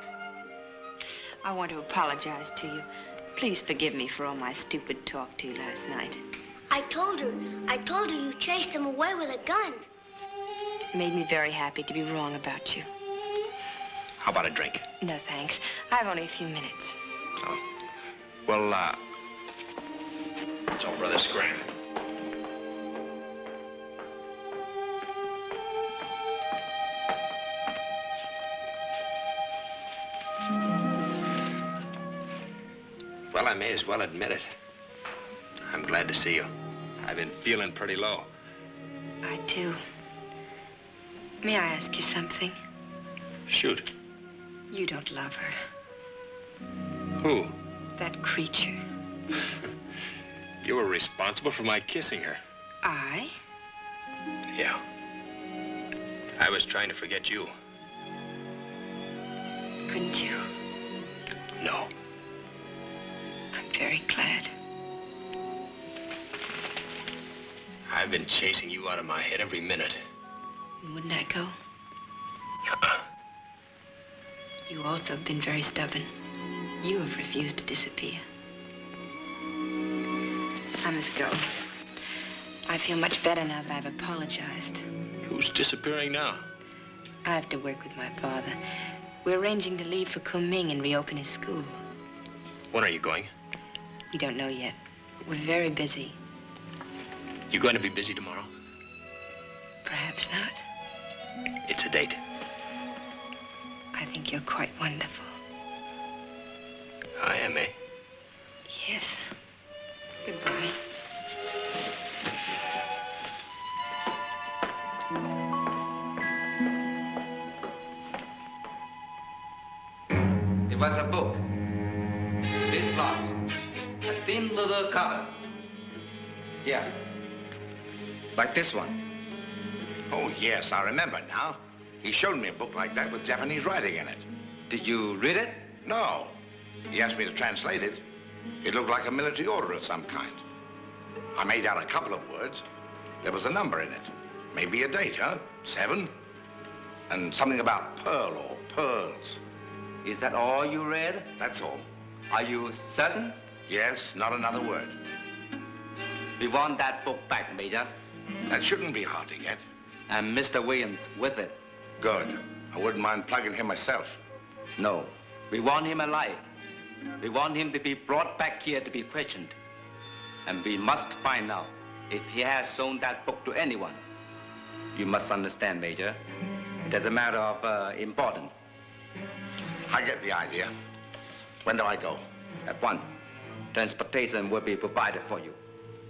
I want to apologize to you. Please forgive me for all my stupid talk to you last night. I told her you chased them away with a gun. It made me very happy to be wrong about you. How about a drink? No, thanks. I have only a few minutes. Oh. Well, it's all Brother Scram. Well, I may as well admit it. I'm glad to see you. I've been feeling pretty low. I too. May I ask you something? Shoot. You don't love her. Who? That creature. You were responsible for my kissing her. I? Yeah. I was trying to forget you. Couldn't you? No. I'm very glad. I've been chasing you out of my head every minute. Wouldn't I go? Uh-uh. You also have been very stubborn. You have refused to disappear. I must go. I feel much better now that I've apologized. Who's disappearing now? I have to work with my father. We're arranging to leave for Kunming and reopen his school. When are you going? We don't know yet. We're very busy. You going to be busy tomorrow? Perhaps not. It's a date. I think you're quite wonderful. I am, eh? Yes. Goodbye. It was a book. This lot. A thin little cover. Yeah. Like this one. Oh, yes, I remember now. He showed me a book like that with Japanese writing in it. Did you read it? No. He asked me to translate it. It looked like a military order of some kind. I made out a couple of words. There was a number in it. Maybe a date, huh? 7. And something about pearl or pearls. Is that all you read? That's all. Are you certain? Yes, not another word. We want that book back, Major. That shouldn't be hard to get. And Mr. Williams with it. Good. I wouldn't mind plugging him myself. No. We want him alive. We want him to be brought back here to be questioned. And we must find out if he has shown that book to anyone. You must understand, Major. It is a matter of importance. I get the idea. When do I go? At once. Transportation will be provided for you.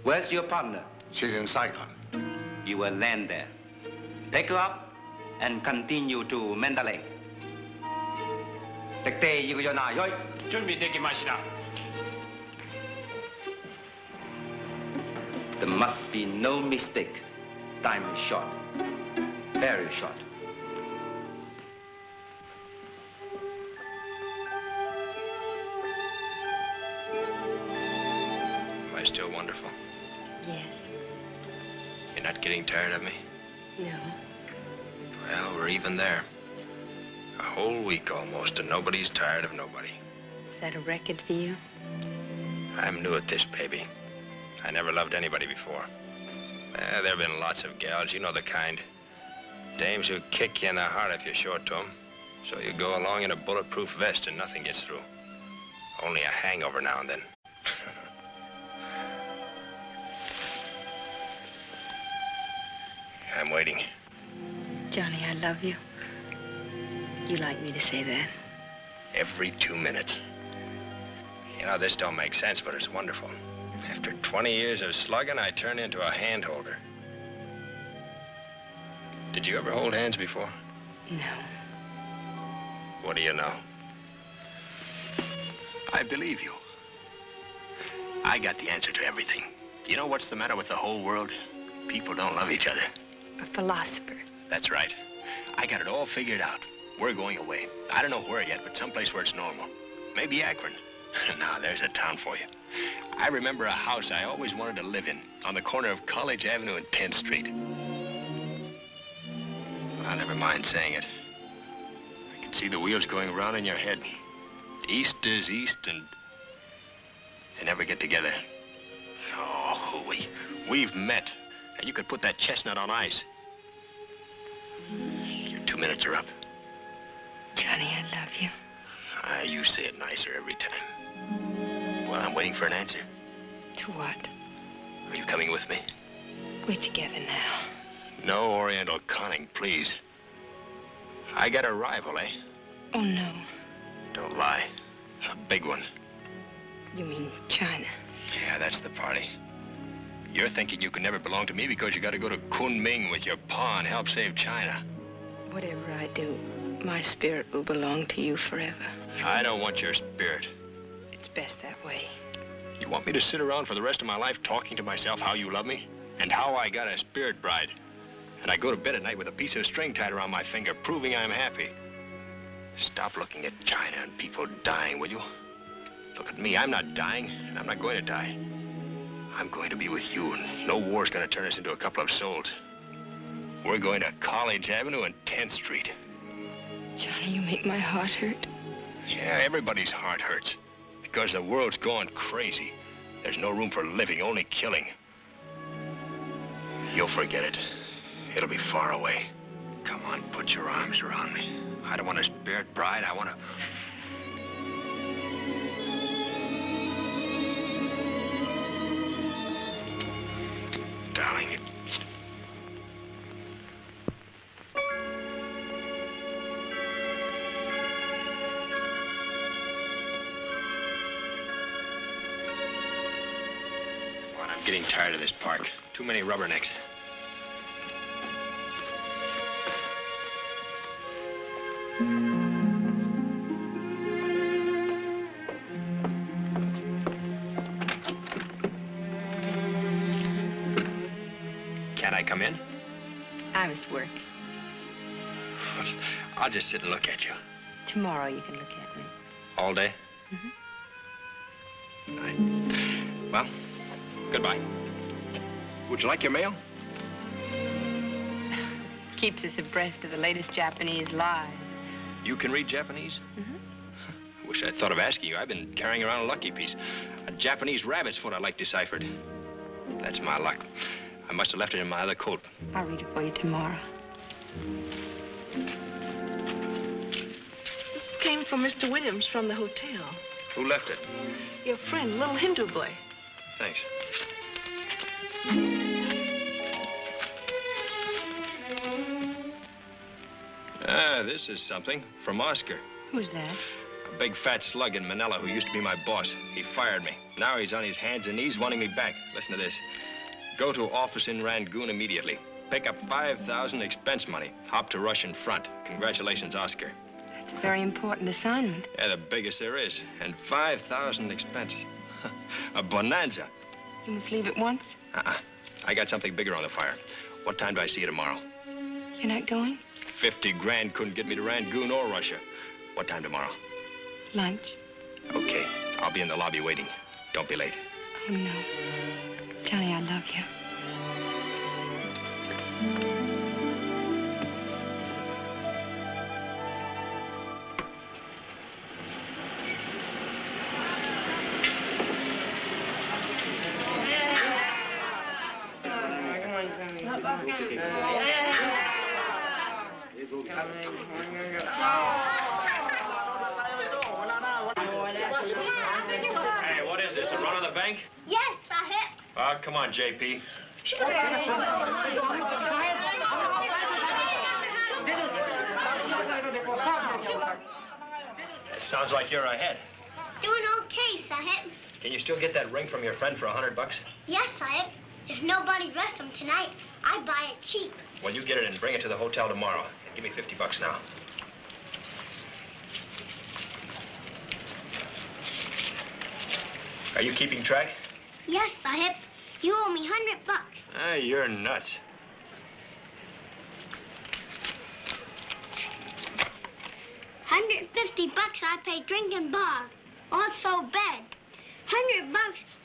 Where's your partner? She's in Saigon. You will land there. Take her up and continue to Mandalay. There must be no mistake. Time is short. Very short. Am I still wonderful? Yes. You're not getting tired of me? No. Well, we're even there. A whole week almost, and nobody's tired of nobody. Is that a record for you? I'm new at this, baby. I never loved anybody before. There have been lots of gals, you know the kind. Dames who kick you in the heart if you're short to them. So you go along in a bulletproof vest and nothing gets through. Only a hangover now and then. I'm waiting. Johnny, I love you. You like me to say that? Every 2 minutes. You know, this don't make sense, but it's wonderful. After 20 years of slugging, I turn into a hand holder. Did you ever hold hands before? No. What do you know? I believe you. I got the answer to everything. You know what's the matter with the whole world? People don't love each other. A philosopher. That's right. I got it all figured out. We're going away. I don't know where yet, but someplace where it's normal. Maybe Akron. Now, there's a town for you. I remember a house I always wanted to live in, on the corner of College Avenue and 10th Street. Well, never mind saying it. I can see the wheels going around in your head. East is east, and they never get together. Oh, we've met, and you could put that chestnut on ice. Your 2 minutes are up. Johnny, I love you. You say it nicer every time. Well, I'm waiting for an answer. To what? Are you coming with me? We're together now. No Oriental conning, please. I got a rival, eh? Oh, no. Don't lie. A big one. You mean China? Yeah, that's the party. You're thinking you can never belong to me because you got to go to Kunming with your pa and help save China. Whatever I do, my spirit will belong to you forever. I don't want your spirit. It's best that way. You want me to sit around for the rest of my life talking to myself how you love me? And how I got a spirit bride? And I go to bed at night with a piece of string tied around my finger, proving I'm happy. Stop looking at China and people dying, will you? Look at me. I'm not dying, and I'm not going to die. I'm going to be with you, and no war's going to turn us into a couple of souls. We're going to College Avenue and 10th Street. Johnny, you make my heart hurt. Yeah, everybody's heart hurts. Because the world's gone crazy. There's no room for living, only killing. You'll forget it. It'll be far away. Come on, put your arms around me. I don't want a spirit bride. I want to... Darling, I'm getting tired of this park. Too many rubbernecks. Can't I come in? I was working. I'll just sit and look at you. Tomorrow you can look at me. All day? Mm-hmm. Well, goodbye. Would you like your mail? Keeps us abreast of the latest Japanese lies. You can read Japanese? Mm-hmm. Wish I'd thought of asking you. I've been carrying around a lucky piece. A Japanese rabbit's foot I like deciphered. That's my luck. I must have left it in my other coat. I'll read it for you tomorrow. This came from Mr. Williams from the hotel. Who left it? Your friend, little Hindu boy. Thanks. Ah, this is something. From Oscar. Who's that? A big fat slug in Manila who used to be my boss. He fired me. Now he's on his hands and knees wanting me back. Listen to this. Go to office in Rangoon immediately. Pick up 5,000 expense money. Hop to Russian front. Congratulations, Oscar. That's a very important assignment. Yeah, the biggest there is. And 5,000 expense. A bonanza. You must leave at once? I got something bigger on the fire. What time do I see you tomorrow? You're not going? 50 grand couldn't get me to Rangoon or Russia. What time tomorrow? Lunch. Okay. I'll be in the lobby waiting. Don't be late. Oh, no. Johnny, I love you. Hey, what is this, a run on the bank? Yes, Sahib. Come on, JP. It sounds like you're ahead. Doing okay, Sahib. Can you still get that ring from your friend for $100? Yes, Sahib. If nobody rests them tonight, I buy it cheap. Well, you get it and bring it to the hotel tomorrow. Give me $50 now. Are you keeping track? Yes, Sahib. You owe me $100. Ah, you're nuts. $150 I pay drink and bar. Also bed. $100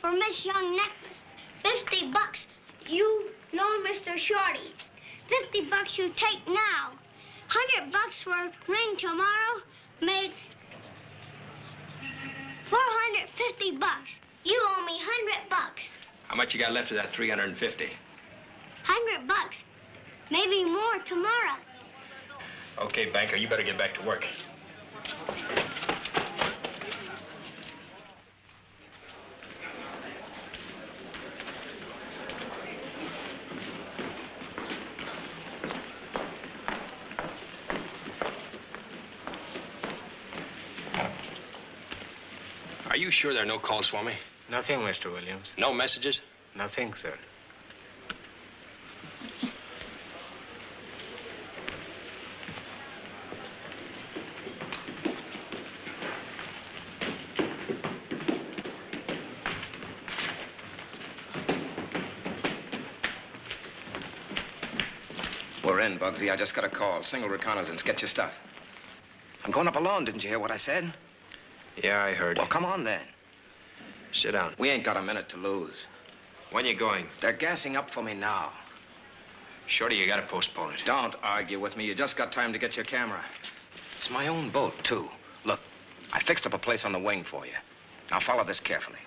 for Miss Young necklace. $50 you loan Mr. Shorty. $50 you take now. $100 for ring tomorrow makes $450. You owe me $100. How much you got left of that $350? $100. Maybe more tomorrow. Okay, banker, you better get back to work. Are you sure there are no calls for me? Nothing, Mr. Williams. No messages? Nothing, sir. We're in, Bugsy. I just got a call. Single reconnaissance. Get your stuff. I'm going up alone. Didn't you hear what I said? Yeah, I heard. Well, come on then. Sit down. We ain't got a minute to lose. When you going? They're gassing up for me now. Shorty, you gotta postpone it. Don't argue with me. You just got time to get your camera. It's my own boat, too. Look, I fixed up a place on the wing for you. Now, follow this carefully.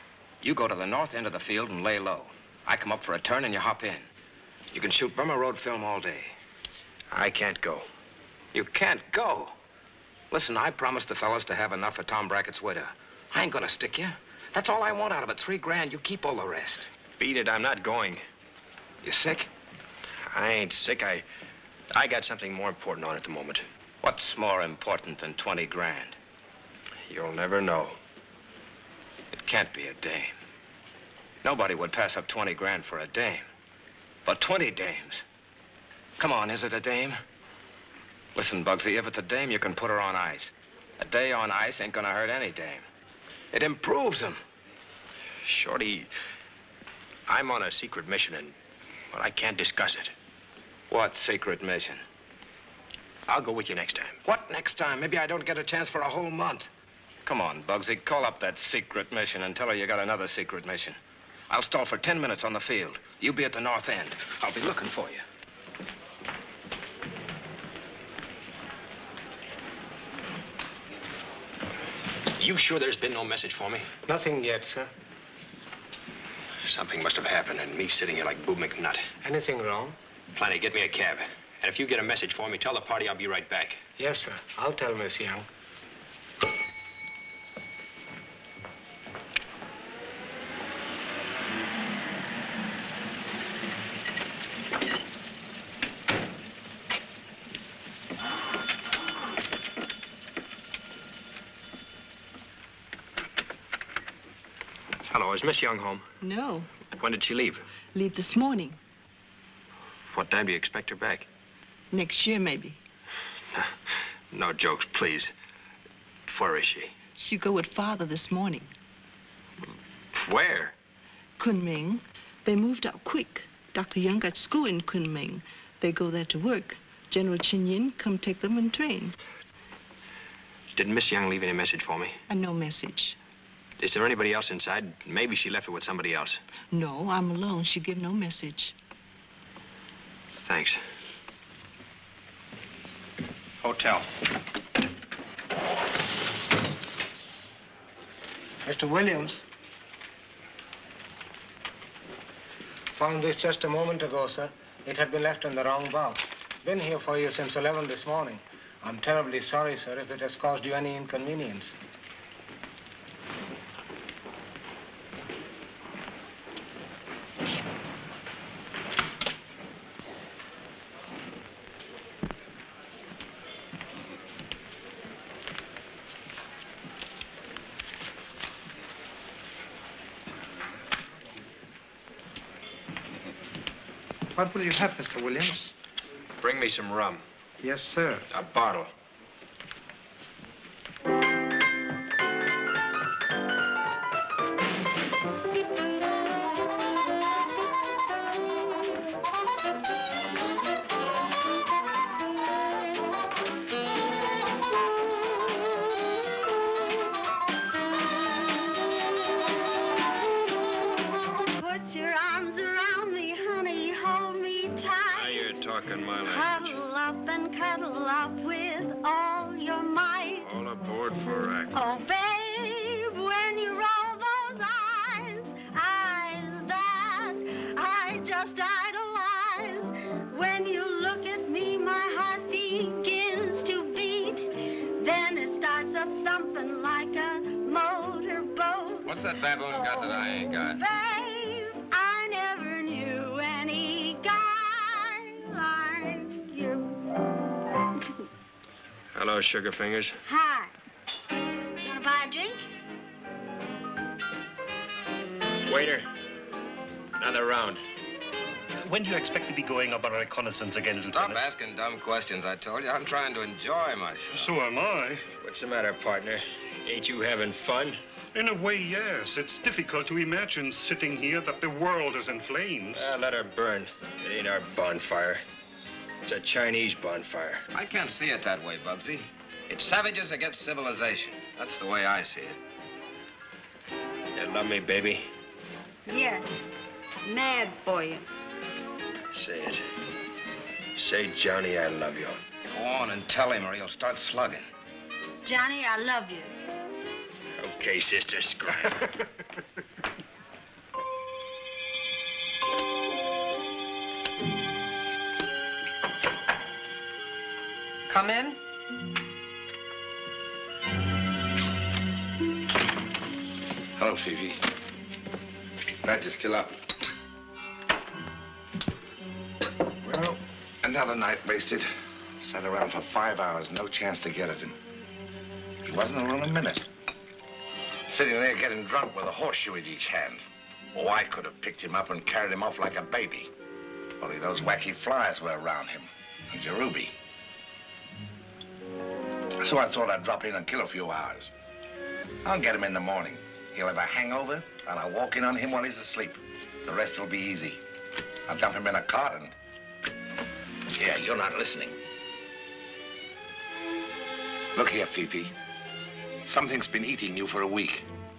You go to the north end of the field and lay low. I come up for a turn and you hop in. You can shoot Burma Road film all day. I can't go. You can't go? Listen, I promised the fellas to have enough for Tom Brackett's widow. I ain't gonna stick you. That's all I want out of it. $3 grand. You keep all the rest. Beat it. I'm not going. You sick? I ain't sick. I got something more important on at the moment. What's more important than 20 grand? You'll never know. It can't be a dame. Nobody would pass up 20 grand for a dame. But 20 dames. Come on, is it a dame? Listen, Bugsy, if it's a dame, you can put her on ice. A day on ice ain't gonna hurt any dame. It improves them. Shorty, I'm on a secret mission and, well, I can't discuss it. What secret mission? I'll go with you next time. What next time? Maybe I don't get a chance for a whole month. Come on, Bugsy, call up that secret mission and tell her you got another secret mission. I'll stall for 10 minutes on the field. You be at the north end. I'll be looking for you. You sure there's been no message for me? Nothing yet, sir. Something must have happened, and me sitting here like Boo McNutt. Anything wrong? Plenty, get me a cab. And if you get a message for me, tell the party I'll be right back. Yes, sir. I'll tell Miss Young. Hello, is Miss Young home? No. When did she leave? Leave this morning. What time do you expect her back? Next year, maybe. No jokes, please. Where is she? She go with Father this morning. Where? Kunming. They moved out quick. Dr. Young got school in Kunming. They go there to work. General Chin Yin come take them in train. Did Miss Young leave any message for me? No message. Is there anybody else inside? Maybe she left it with somebody else. No, I'm alone. She give no message. Thanks. Hotel. Mr. Williams. Found this just a moment ago, sir. It had been left in the wrong box. Been here for you since 11 this morning. I'm terribly sorry, sir, if it has caused you any inconvenience. What will you have, Mr. Williams? Bring me some rum. Yes, sir. A bottle. Put your arms around me, honey, hold me tight. Now you're talking my language. Cuddle up and cuddle up with all your might. All aboard for act. Oh, babe, when you roll those eyes that I just idolize. When you look at me, my heart begins to beat. Then it starts up something like a motorboat. What's that baboon got that I ain't got? Babe, I never knew any guy like you. Hello, Sugar Fingers. Hi. Wanna buy a drink? Waiter. Another round. When do you expect to be going up on a reconnaissance again, Stop Lieutenant? asking dumb questions, I told you. I'm trying to enjoy myself. So am I. What's the matter, partner? Ain't you having fun? In a way, yes. It's difficult to imagine sitting here that the world is in flames. Let her burn. It ain't our bonfire. It's a Chinese bonfire. I can't see it that way, Bugsy. It's savages against civilization. That's the way I see it. You love me, baby? Yes. Mad for you. Say it. Say, Johnny, I love you. Go on and tell him or he'll start slugging. Johnny, I love you. Okay, Sister Scrap. Come in. Hello, Phoebe. Glad you're still up. Well, another night wasted. Sat around for 5 hours, no chance to get at him. He wasn't alone a minute. Sitting there getting drunk with a horseshoe in each hand. Oh, I could have picked him up and carried him off like a baby. Only those wacky flies were around him. And Jerubi. So I thought I'd drop in and kill a few hours. I'll get him in the morning. He'll have a hangover, and I'll walk in on him while he's asleep. The rest will be easy. I'll dump him in a cart and... Yeah, you're not listening. Look here, Fifi. Something's been eating you for a week.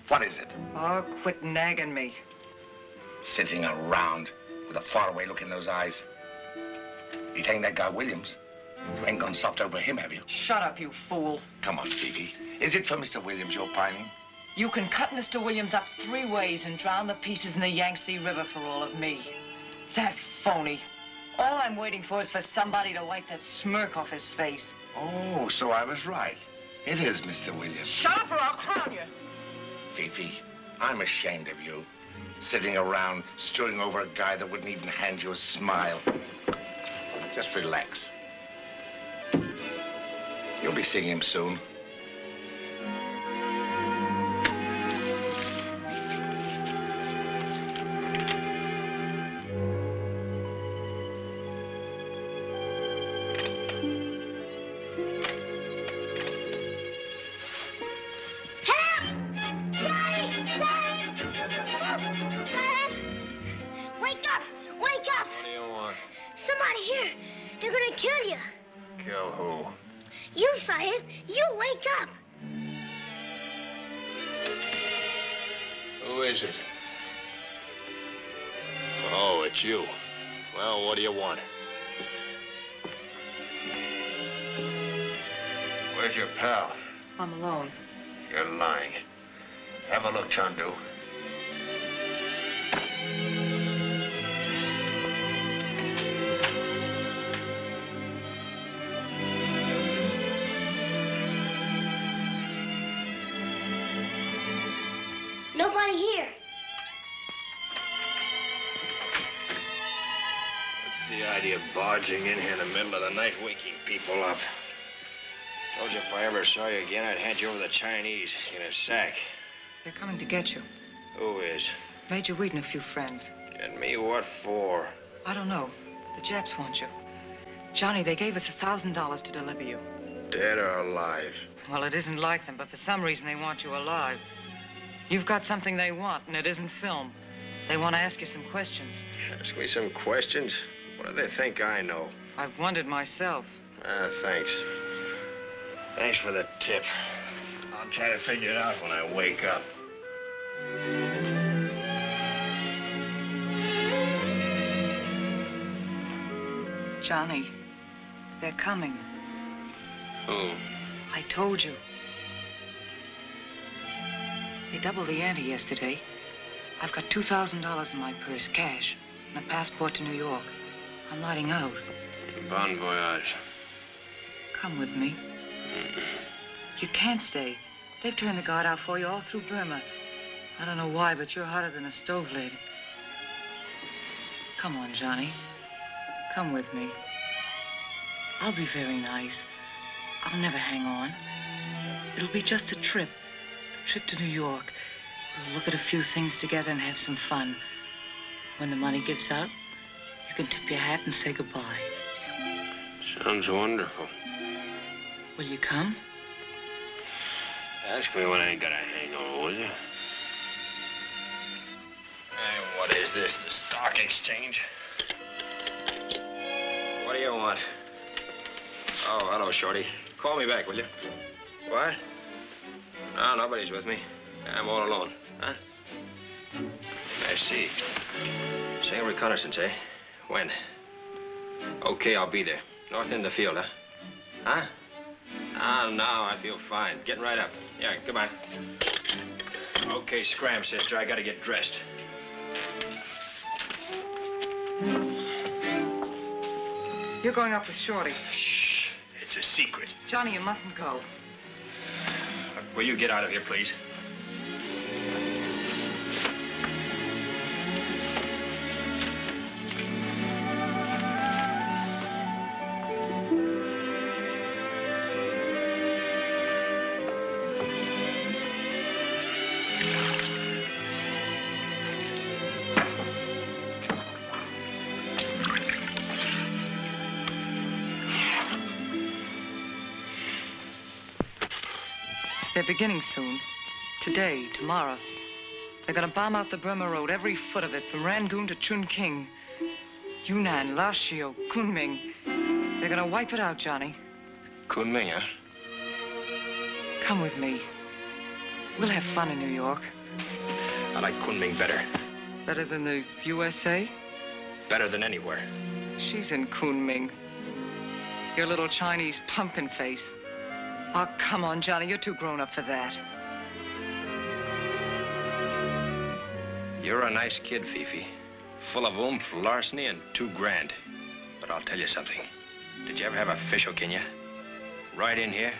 What is it? Oh, quit nagging me. Sitting around with a faraway look in those eyes. It ain't that guy Williams. You ain't gone soft over him, have you? Shut up, you fool. Come on, Fifi. Is it for Mr. Williams you're pining? You can cut Mr. Williams up 3 ways and drown the pieces in the Yangtze River for all of me. That phony. All I'm waiting for is for somebody to wipe that smirk off his face. Oh, so I was right. It is Mr. Williams. Shut up or I'll crown you. Fifi, I'm ashamed of you. Sitting around, stewing over a guy that wouldn't even hand you a smile. Just relax. You'll be seeing him soon. You. Well, what do you want? Where's your pal? I'm alone. You're lying. Have a look, Chandu. Nobody here. The idea of barging in here in the middle of the night, waking people up. Told you if I ever saw you again, I'd hand you over to the Chinese in a sack. They're coming to get you. Who is? Major Wheat and a few friends. And me what for? I don't know. The Japs want you. Johnny, they gave us $1,000 to deliver you. Dead or alive? Well, it isn't like them, but for some reason they want you alive. You've got something they want, and it isn't film. They want to ask you some questions. Ask me some questions? What do they think I know? I've wondered myself. Thanks. Thanks for the tip. I'll try to figure it out when I wake up. Johnny, they're coming. Who? I told you. They doubled the ante yesterday. I've got $2,000 in my purse, cash, and a passport to New York. I'm lighting out. Bon voyage. Come with me. You can't stay. They've turned the guard out for you all through Burma. I don't know why, but you're hotter than a stove lid. Come on, Johnny. Come with me. I'll be very nice. I'll never hang on. It'll be just a trip. A trip to New York. We'll look at a few things together and have some fun. When the money gives out, you can tip your hat and say goodbye. Sounds wonderful. Will you come? Ask me when I ain't got a hangover, will you? Hey, what is this, the stock exchange? What do you want? Oh, hello, Shorty. Call me back, will you? What? No, nobody's with me. I'm all alone. Huh? I see. Saying reconnaissance, eh? When? Okay, I'll be there. North end of the field, huh? Huh? Oh, no, I feel fine. Getting right up. Yeah, goodbye. Okay, scram, sister. I gotta get dressed. You're going up with Shorty. Shh. It's a secret. Johnny, you mustn't go. Will you get out of here, please? They're beginning soon. Today, tomorrow. They're gonna bomb out the Burma Road, every foot of it, from Rangoon to Chungking. Yunnan, Laoshio, Kunming. They're gonna wipe it out, Johnny. Kunming, huh? Come with me. We'll have fun in New York. I like Kunming better. Better than the USA? Better than anywhere. She's in Kunming. Your little Chinese pumpkin face. Oh, come on, Johnny. You're too grown up for that. You're a nice kid, Fifi. Full of oomph, larceny, and $2 grand. But I'll tell you something. Did you ever have a fish hook in you? Right in here?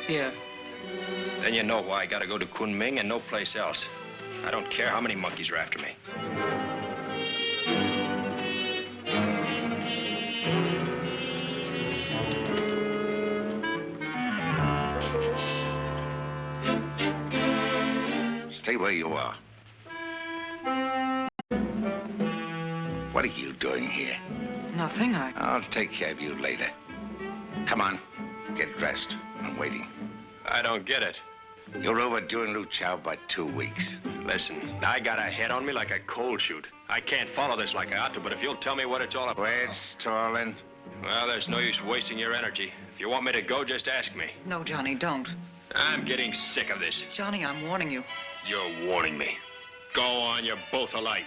Yeah. Then you know why I gotta go to Kunming and no place else. I don't care how many monkeys are after me. Stay where you are. What are you doing here? Nothing. I'll take care of you later. Come on, get dressed. I'm waiting. I don't get it. You're overdue in Luchow by 2 weeks. Listen, I got a head on me like a cold chute. I can't follow this like I ought to, but if you'll tell me what it's all about... Quit stalling. Well, there's no use wasting your energy. If you want me to go, just ask me. No, Johnny, don't. I'm getting sick of this. Johnny, I'm warning you. You're warning me. Go on, you're both alike.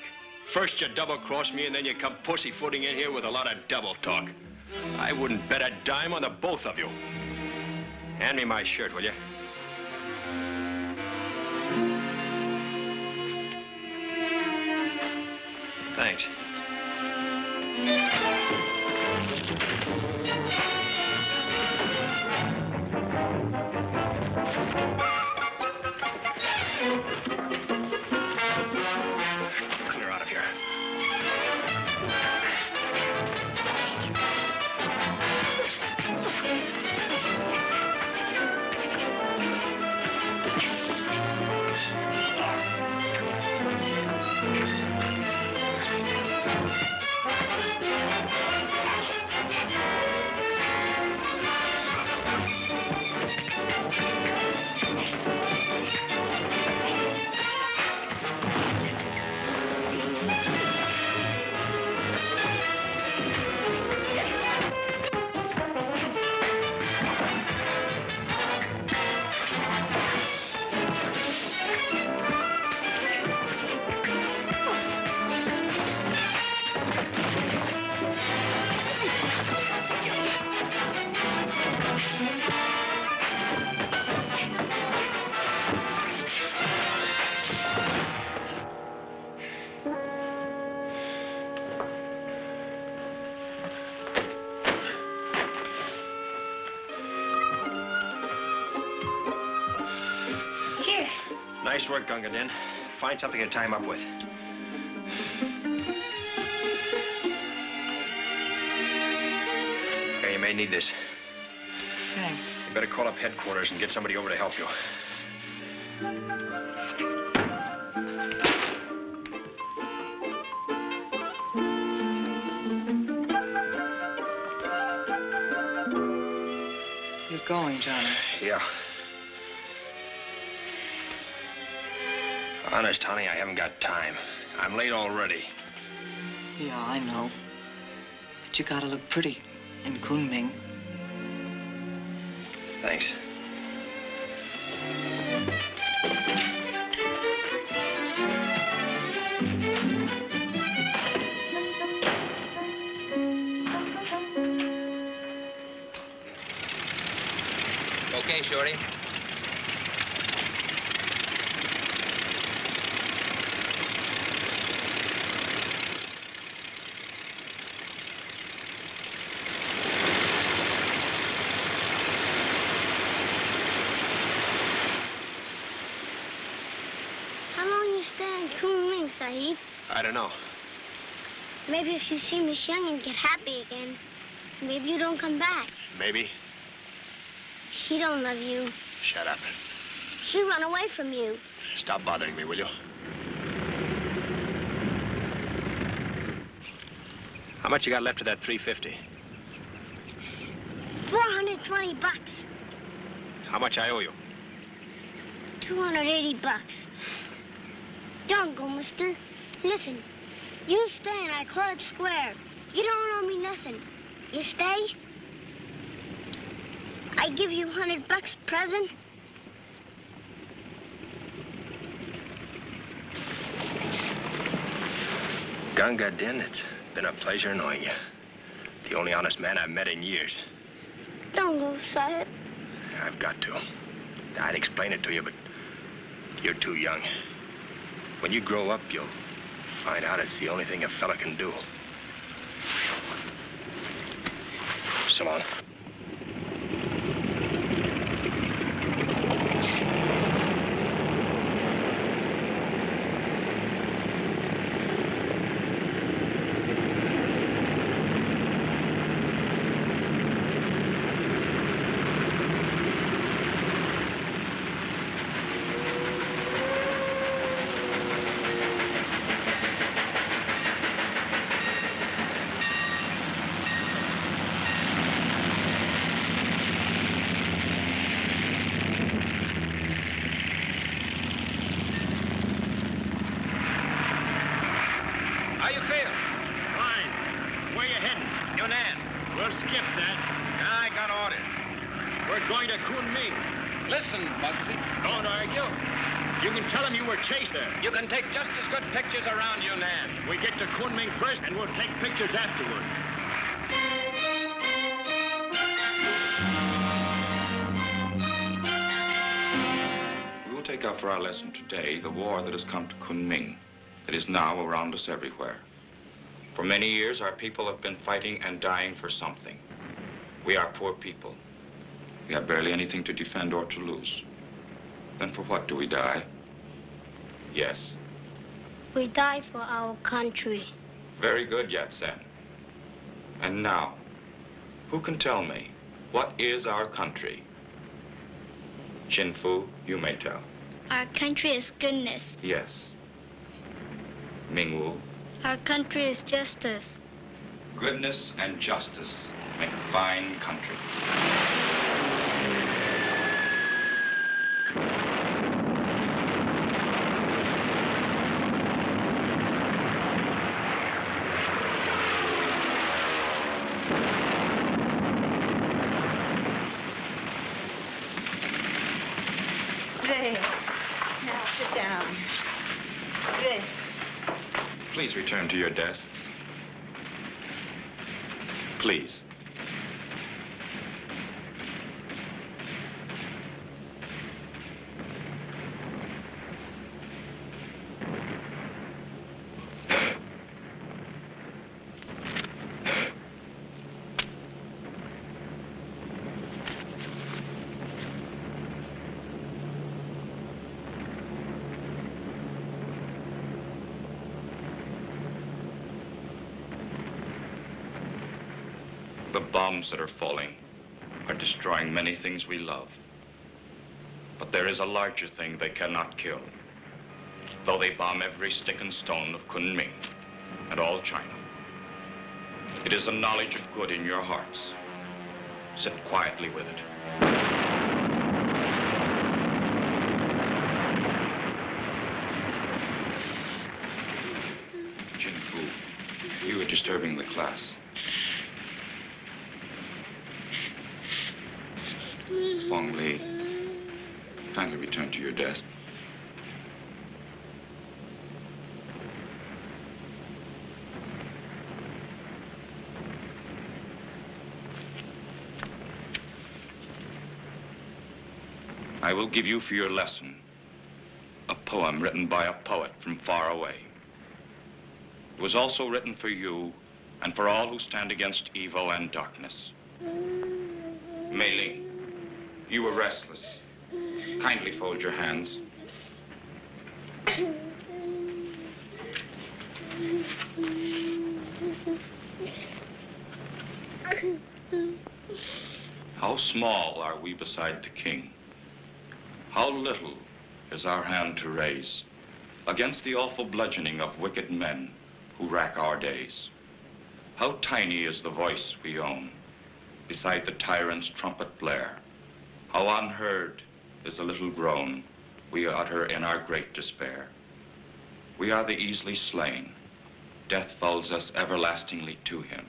First you double-cross me, and then you come pussyfooting in here with a lot of double talk. I wouldn't bet a dime on the both of you. Hand me my shirt, will you? Thanks. Clear out of here. Nice work, Gunga Din. Find something to tie him up with. Okay, you may need this. Thanks. You better call up headquarters and get somebody over to help you. You're going, Johnny. Yeah. Honest, honey, I haven't got time. I'm late already. Yeah, I know. But you gotta look pretty in Kunming. Thanks. Okay, Shorty. Sahib. I don't know. Maybe if you see Miss Young and get happy again, maybe you don't come back. Maybe. She don't love you. Shut up. She run away from you. Stop bothering me, will you? How much you got left of that $350? 420 bucks. How much I owe you? 280 bucks. Don't go, mister. Listen, you stay in our College Square. You don't owe me nothing. You stay? I give you 100 bucks present. Gunga Din, it's been a pleasure knowing you. The only honest man I've met in years. Don't go, Sahib. I've got to. I'd explain it to you, but You're too young. When you grow up, you'll find out it's the only thing a fella can do. So long. You can take just as good pictures around Yunnan. We get to Kunming first, and we'll take pictures afterward. We will take up for our lesson today the war that has come to Kunming. It is now around us everywhere. For many years, our people have been fighting and dying for something. We are poor people. We have barely anything to defend or to lose. Then for what do we die? Yes. We die for our country. Very good, Yat-sen. And now, who can tell me, what is our country? Chin-Fu, you may tell. Our country is goodness. Yes. Ming-Wu? Our country is justice. Goodness and justice make a fine country. Please return to your desks. Please. The bombs that are falling are destroying many things we love. But there is a larger thing they cannot kill. Though they bomb every stick and stone of Kunming and all China. It is the knowledge of good in your hearts. Sit quietly with it. Chin-Fu, you are disturbing the class. Wong Li, kindly return to your desk. I will give you for your lesson a poem written by a poet from far away. It was also written for you and for all who stand against evil and darkness. Mei Ling, you were restless. Kindly fold your hands. How small are we beside the king? How little is our hand to raise against the awful bludgeoning of wicked men who rack our days? How tiny is the voice we own beside the tyrant's trumpet blare? How unheard is the little groan we utter in our great despair? We are the easily slain. Death folds us everlastingly to him.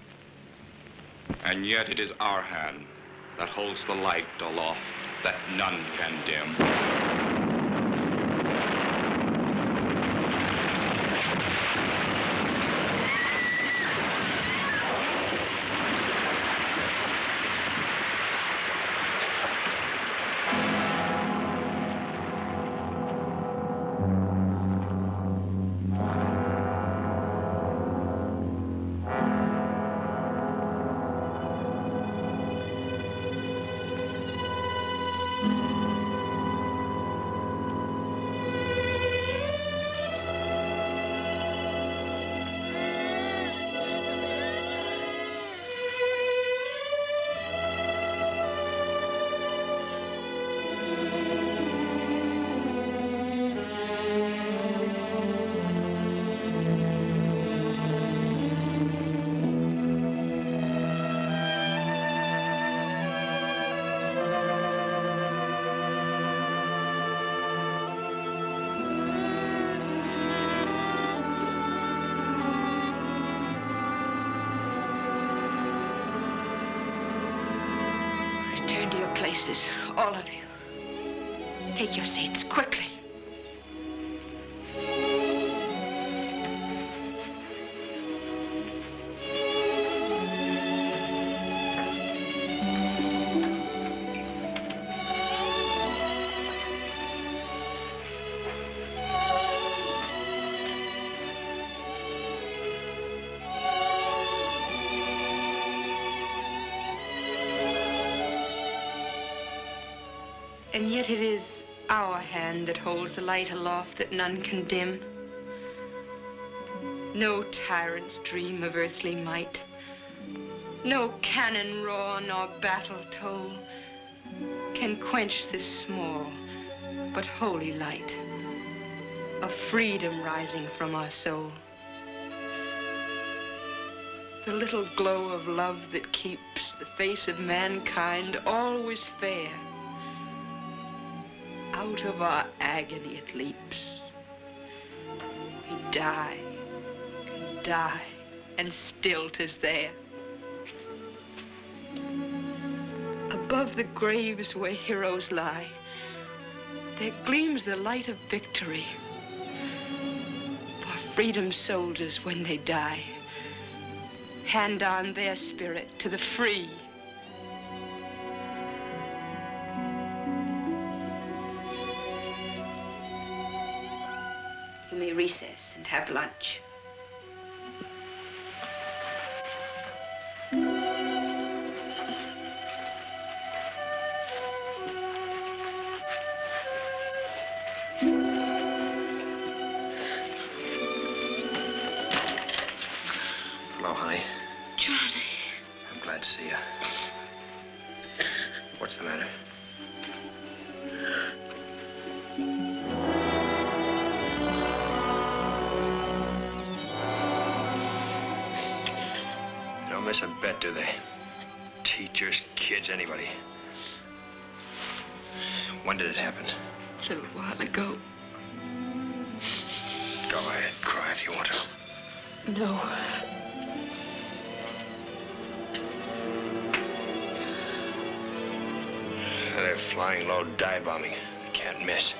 And yet it is our hand that holds the light aloft that none can dim. into your places, all of you. Take your seats, quickly. And yet it is our hand that holds the light aloft that none can dim. No tyrant's dream of earthly might, no cannon roar nor battle toll can quench this small but holy light of freedom rising from our soul. The little glow of love that keeps the face of mankind always fair. Out of our agony it leaps. We die, and die, and still 'tis there. Above the graves where heroes lie, there gleams the light of victory. For freedom's soldiers, when they die, hand on their spirit to the free. You may recess and have lunch. Hello, honey. Johnny. I'm glad to see you. What's the matter? They don't miss a bet, do they? Teachers, kids, anybody. When did it happen? A little while ago. Go ahead, cry if you want to. No. They're flying low, dive bombing. Can't miss.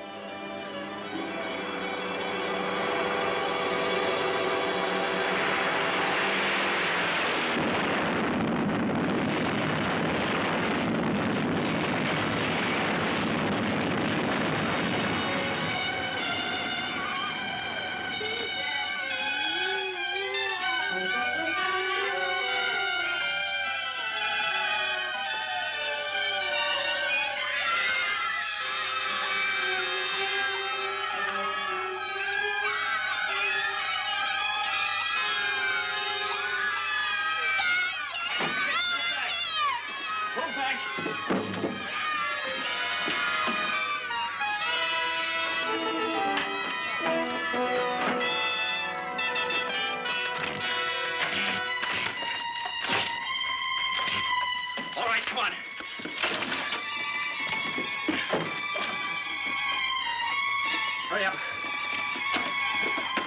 All right, come on. Hurry up.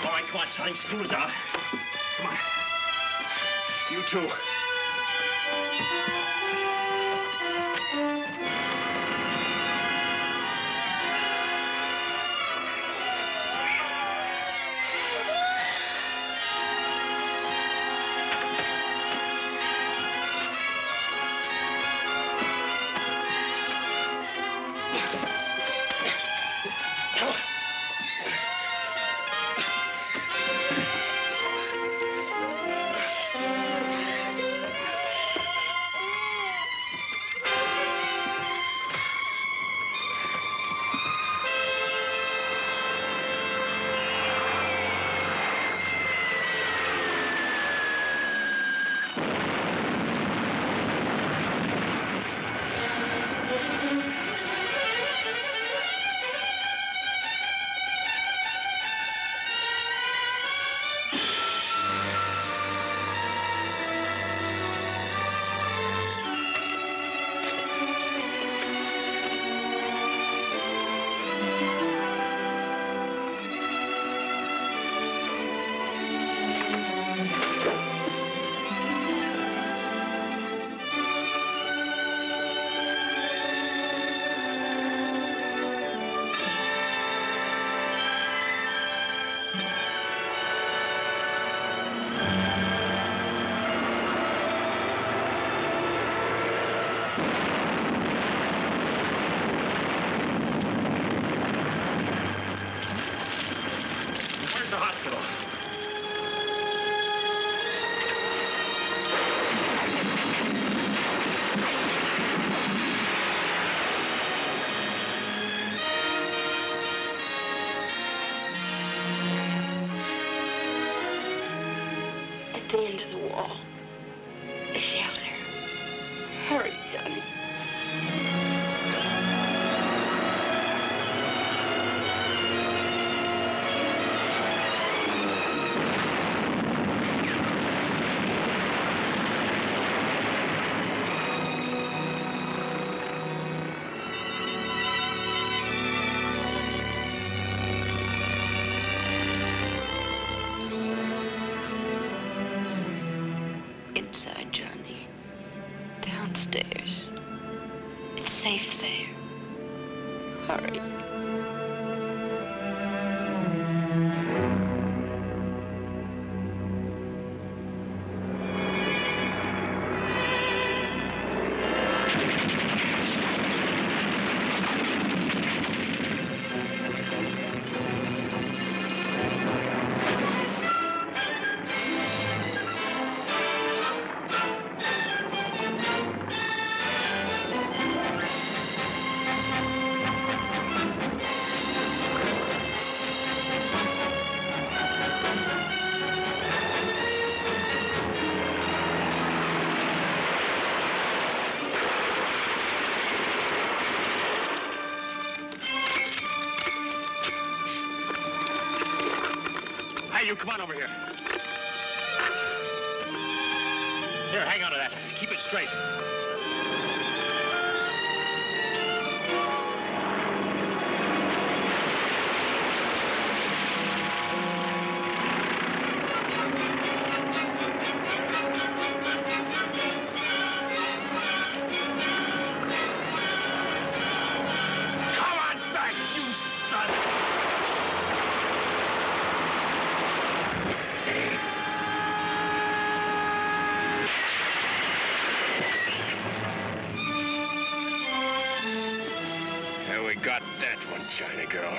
All right, come on, Sonny. School's out. Come on. You too. the end of the wall. The shelter. Hurry, Johnny. Inside, Johnny. Downstairs. It's safe there. Hurry. Hey, you come on over here. Here, hang on to that. Keep it straight. Come on back, you son! We got that one, China girl.